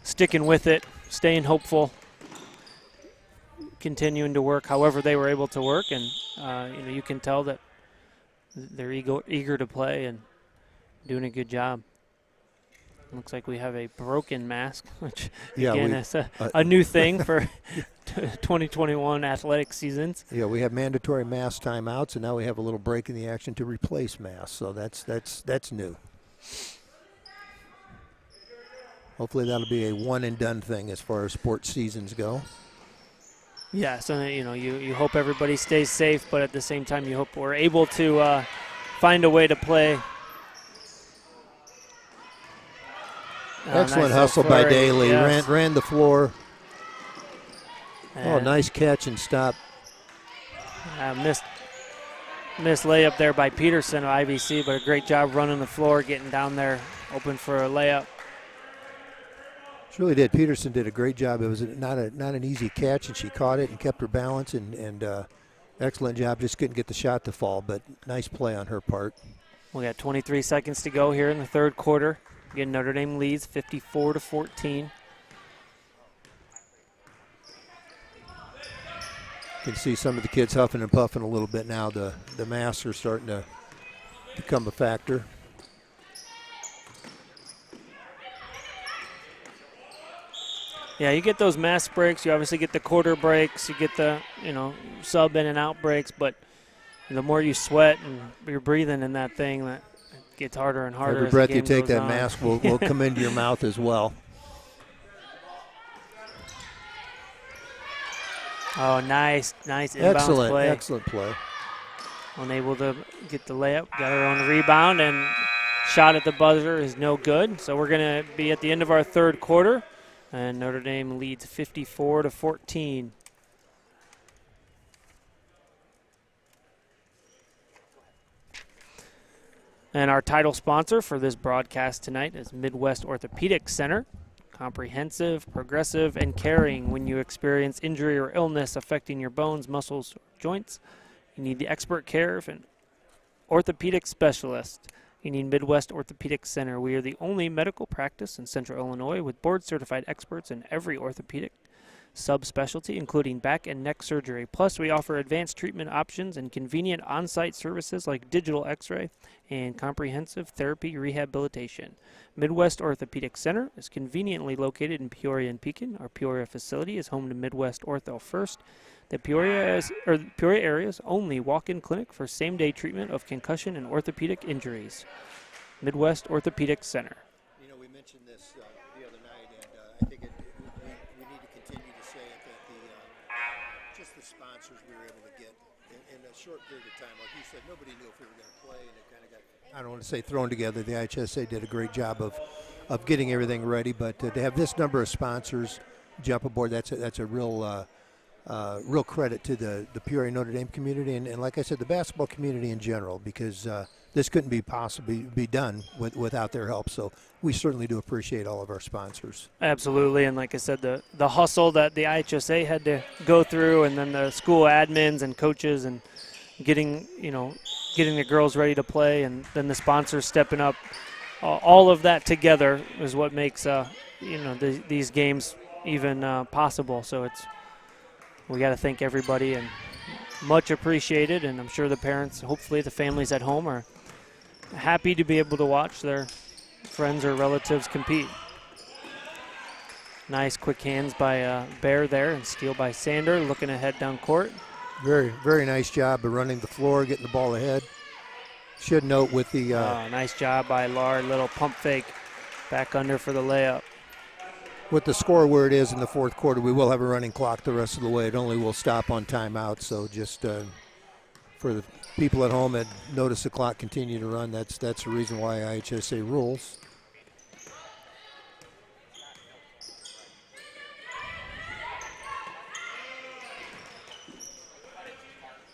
sticking with it, staying hopeful, continuing to work however they were able to work, and you can tell that they're eager to play and doing a good job. Looks like we have a broken mask, which again is a new thing for 2021 athletic seasons. Yeah, we have mandatory mask timeouts, and now we have a little break in the action to replace masks. So that's new. Hopefully that'll be a one and done thing as far as sports seasons go. Yeah, so you hope everybody stays safe, but at the same time you hope we're able to find a way to play. Excellent nice hustle by flurry. Daly. Yes. Ran the floor. And nice catch and stop. missed layup there by Peterson of IVC, but a great job running the floor, getting down there, open for a layup. She really did. Peterson did a great job. It was not an easy catch, and she caught it and kept her balance, and excellent job. Just couldn't get the shot to fall, but nice play on her part. We got 23 seconds to go here in the third quarter. Again, Notre Dame leads 54-14. You can see some of the kids huffing and puffing a little bit now. The masks are starting to become a factor. Yeah, you get those mask breaks. You obviously get the quarter breaks. You get the, sub in and out breaks. But the more you sweat and you're breathing in that thing, that it gets harder and harder. Every breath you take, that mask will come into your mouth as well. Oh, nice inbounds play. Excellent play. Unable to get the layup. Got her own rebound, and shot at the buzzer is no good. So we're going to be at the end of our third quarter. And Notre Dame leads 54-14. And our title sponsor for this broadcast tonight is Midwest Orthopedic Center. Comprehensive, progressive, and caring when you experience injury or illness affecting your bones, muscles, or joints. You need the expert care of an orthopedic specialist. You need Midwest Orthopedic Center. We are the only medical practice in Central Illinois with board-certified experts in every orthopedic subspecialty, including back and neck surgery. Plus, we offer advanced treatment options and convenient on-site services like digital x-ray and comprehensive therapy rehabilitation. Midwest Orthopedic Center is conveniently located in Peoria and Pekin. Our Peoria facility is home to Midwest Ortho First. The Peoria area's only walk-in clinic for same-day treatment of concussion and orthopedic injuries. Midwest Orthopedic Center. We mentioned this the other night, and I think we need to continue to say it, that just the sponsors we were able to get in a short period of time. Like you said, nobody knew if we were going to play, and it kind of got, I don't want to say thrown together. The IHSA did a great job of getting everything ready, but to have this number of sponsors jump aboard, that's a real real credit to the Peoria Notre Dame community, and like I said, the basketball community in general, because this couldn't be done without their help. So we certainly do appreciate all of our sponsors. Absolutely, and like I said, the hustle that the IHSA had to go through, and then the school admins and coaches, and getting the girls ready to play, and then the sponsors stepping up, all of that together is what makes these games even possible. So we got to thank everybody, and much appreciated, and I'm sure the parents, hopefully the families at home, are happy to be able to watch their friends or relatives compete. Nice quick hands by Bear there, and steal by Sander, looking ahead down court. Very, very nice job of running the floor, getting the ball ahead. Should note with the... nice job by Lard, little pump fake, back under for the layup. With the score where it is in the fourth quarter, we will have a running clock the rest of the way. It only will stop on timeout. So just for the people at home that notice the clock continue to run, that's the reason why IHSA rules.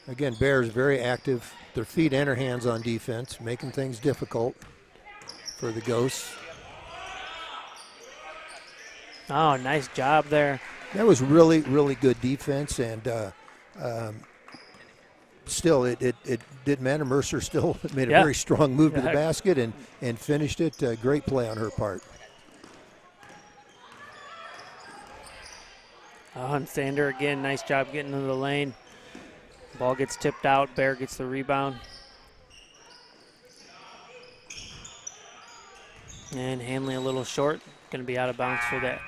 Again, Bears very active. Their feet and their hands on defense, making things difficult for the Ghosts. Oh, nice job there. That was really, really good defense, and still it didn't matter. Mercer still made a very strong move to the basket and finished it. Great play on her part. And Sander again, nice job getting into the lane. Ball gets tipped out. Bear gets the rebound. And Hanley a little short. Going to be out of bounds for the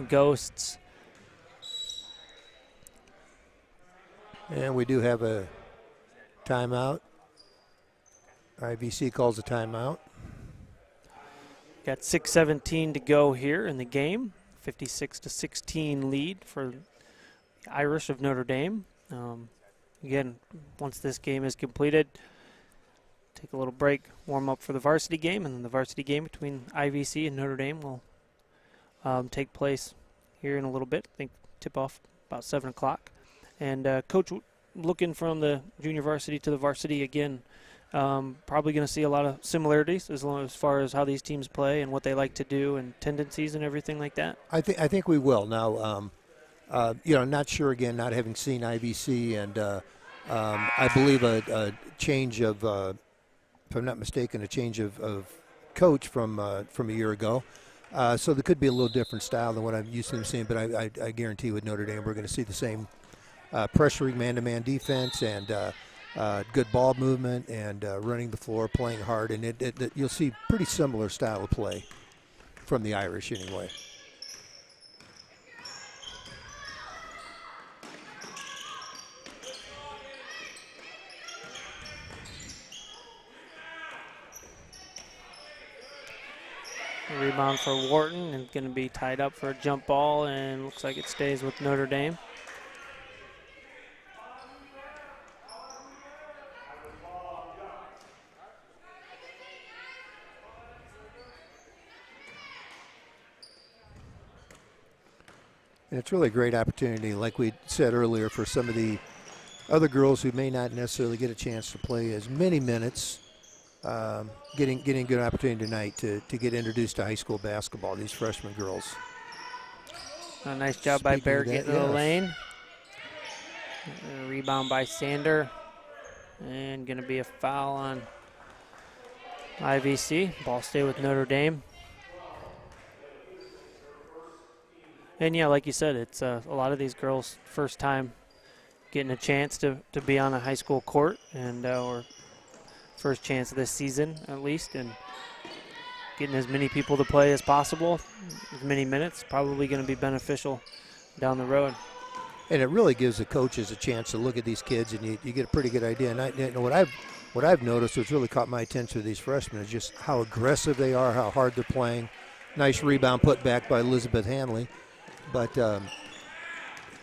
Ghosts. And we do have a timeout. IVC calls a timeout. Got 6:17 to go here in the game. 56-16 lead for the Irish of Notre Dame. Again, once this game is completed, take a little break, warm up for the varsity game, and then the varsity game between IVC and Notre Dame will take place here in a little bit. I think tip off about 7 o'clock. And Coach, looking from the junior varsity to the varsity again, Probably going to see a lot of similarities as far as how these teams play and what they like to do and tendencies and everything like that. I think we will. Now, not sure again, not having seen IVC, and I believe a change of, if I'm not mistaken, a change of coach from a year ago. So there could be a little different style than what I'm used to them seeing, but I guarantee with Notre Dame we're going to see the same pressuring man-to-man defense and good ball movement and running the floor, playing hard, and you'll see pretty similar style of play from the Irish anyway. Rebound for Wharton and going to be tied up for a jump ball, and looks like it stays with Notre Dame. And it's really a great opportunity, like we said earlier, for some of the other girls who may not necessarily get a chance to play as many minutes, getting a good opportunity tonight to get introduced to high school basketball, these freshman girls. A nice job by Bear getting to the lane. A rebound by Sander. And going to be a foul on IVC. Ball stay with Notre Dame. And yeah, like you said, it's a lot of these girls' first time getting a chance to be on a high school court, and or first chance of this season at least, and getting as many people to play as possible, as many minutes, probably going to be beneficial down the road. And it really gives the coaches a chance to look at these kids, and you get a pretty good idea. And what I've noticed, what's really caught my attention with these freshmen, is just how aggressive they are, how hard they're playing. Nice rebound put back by Elizabeth Hanley. But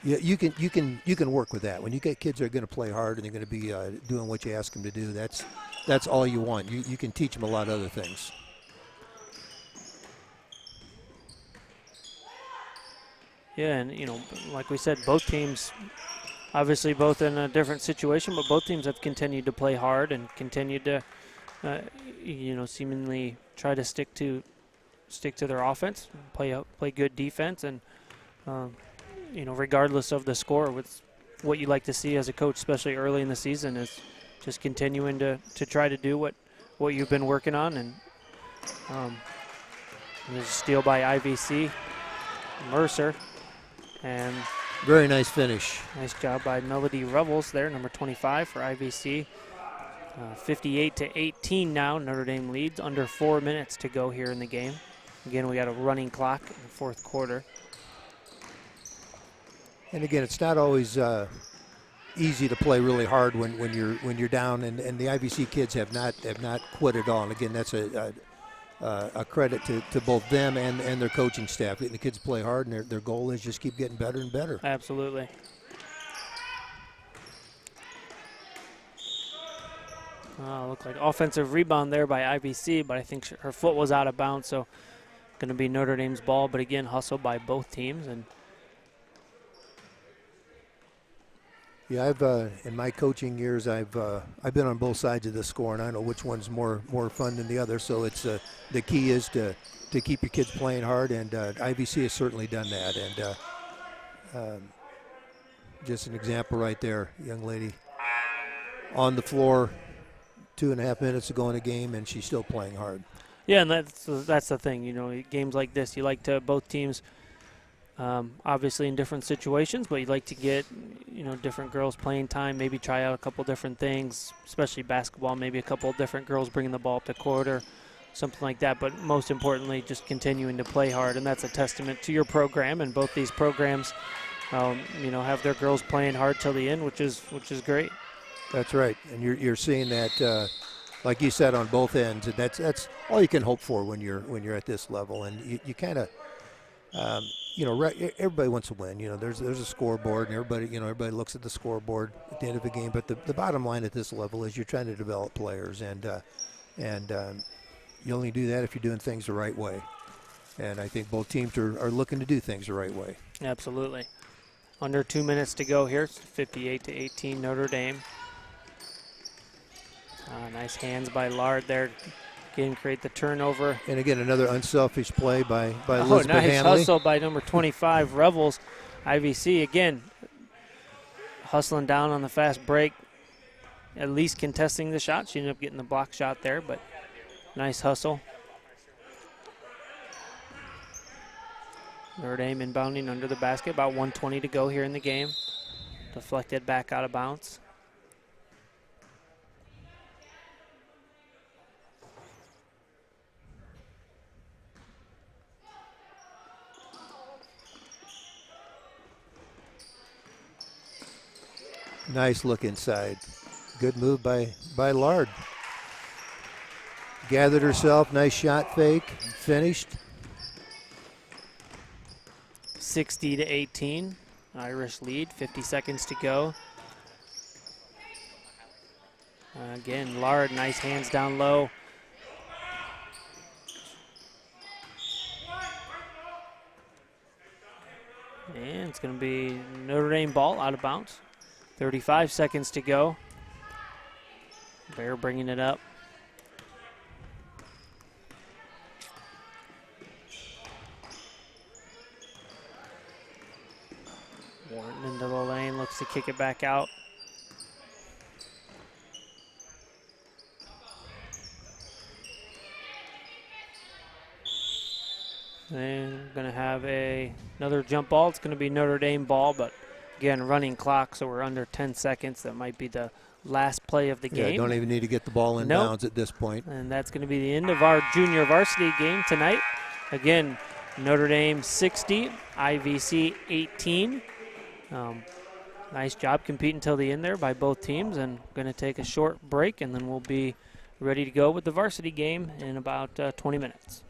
you can work with that. When you get kids that are going to play hard and they're going to be doing what you ask them to do, that's all you want. You can teach them a lot of other things. Yeah, and like we said, both teams, obviously both in a different situation, but both teams have continued to play hard and continued to, seemingly try to stick to their offense, play good defense, and regardless of the score, with what you like to see as a coach, especially early in the season, is just continuing to try to do what you've been working on. And there's a steal by IVC, Mercer, and very nice finish. Nice job by Melody Revels there, number 25 for IVC. 58-18 now. Notre Dame leads, under 4 minutes to go here in the game. Again, we got a running clock in the fourth quarter. And again, it's not always easy to play really hard when you're down, and the IVC kids have not quit at all. And again, that's a credit to both them and their coaching staff. The kids play hard, and their goal is just keep getting better and better. Absolutely. Looked like offensive rebound there by IVC, but I think her foot was out of bounds, so going to be Notre Dame's ball. But again, hustle by both teams. And yeah, I've in my coaching years, I've been on both sides of the score, and I know which one's more fun than the other. So it's the key is to keep your kids playing hard, and IVC has certainly done that. And just an example right there, young lady on the floor, 2.5 minutes to go in a game, and she's still playing hard. Yeah, and that's the thing. Games like this, you like to both teams. Obviously in different situations, but you'd like to get, different girls playing time, maybe try out a couple different things, especially basketball, maybe a couple different girls bringing the ball up the court or something like that. But most importantly, just continuing to play hard, and that's a testament to your program. And both these programs, have their girls playing hard till the end, which is great. That's right, and you're seeing that, like you said, on both ends. And that's all you can hope for when you're at this level. And you kind of. Everybody wants to win. There's a scoreboard, and everybody looks at the scoreboard at the end of the game. But the bottom line at this level is you're trying to develop players, and you only do that if you're doing things the right way. And I think both teams are looking to do things the right way. Absolutely. Under 2 minutes to go here. It's 58-18 Notre Dame. Nice hands by Lard there. Again, create the turnover. And again, another unselfish play by Oh, Elizabeth nice Hanley. hustle by number 25, Revels. IVC, again, hustling down on the fast break, at least contesting the shot. She ended up getting the block shot there, but nice hustle. Notre Dame inbounding under the basket, about 1:20 to go here in the game. Deflected back out of bounds. Nice look inside. Good move by Lard. Gathered herself, nice shot fake, finished. 60-18, Irish lead, 50 seconds to go. Again, Lard, nice hands down low. And it's going to be Notre Dame ball out of bounds. 35 seconds to go. Bear bringing it up. Wharton into the lane, looks to kick it back out. And we're going to have another jump ball. It's going to be Notre Dame ball, but again, running clock, so we're under 10 seconds. That might be the last play of the game. Yeah, don't even need to get the ball in bounds at this point. And that's going to be the end of our junior varsity game tonight. Again, Notre Dame 60, IVC 18. Nice job competing until the end there by both teams, and going to take a short break, and then we'll be ready to go with the varsity game in about 20 minutes.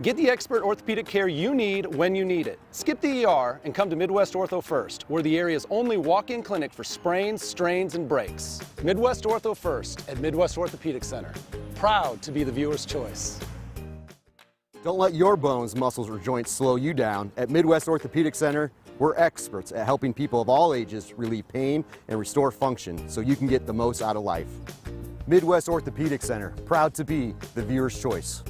Get the expert orthopedic care you need when you need it. Skip the ER and come to Midwest Ortho First. We're the area's only walk-in clinic for sprains, strains, and breaks. Midwest Ortho First at Midwest Orthopedic Center. Proud to be the viewer's choice. Don't let your bones, muscles, or joints slow you down. At Midwest Orthopedic Center, we're experts at helping people of all ages relieve pain and restore function so you can get the most out of life. Midwest Orthopedic Center, proud to be the viewer's choice.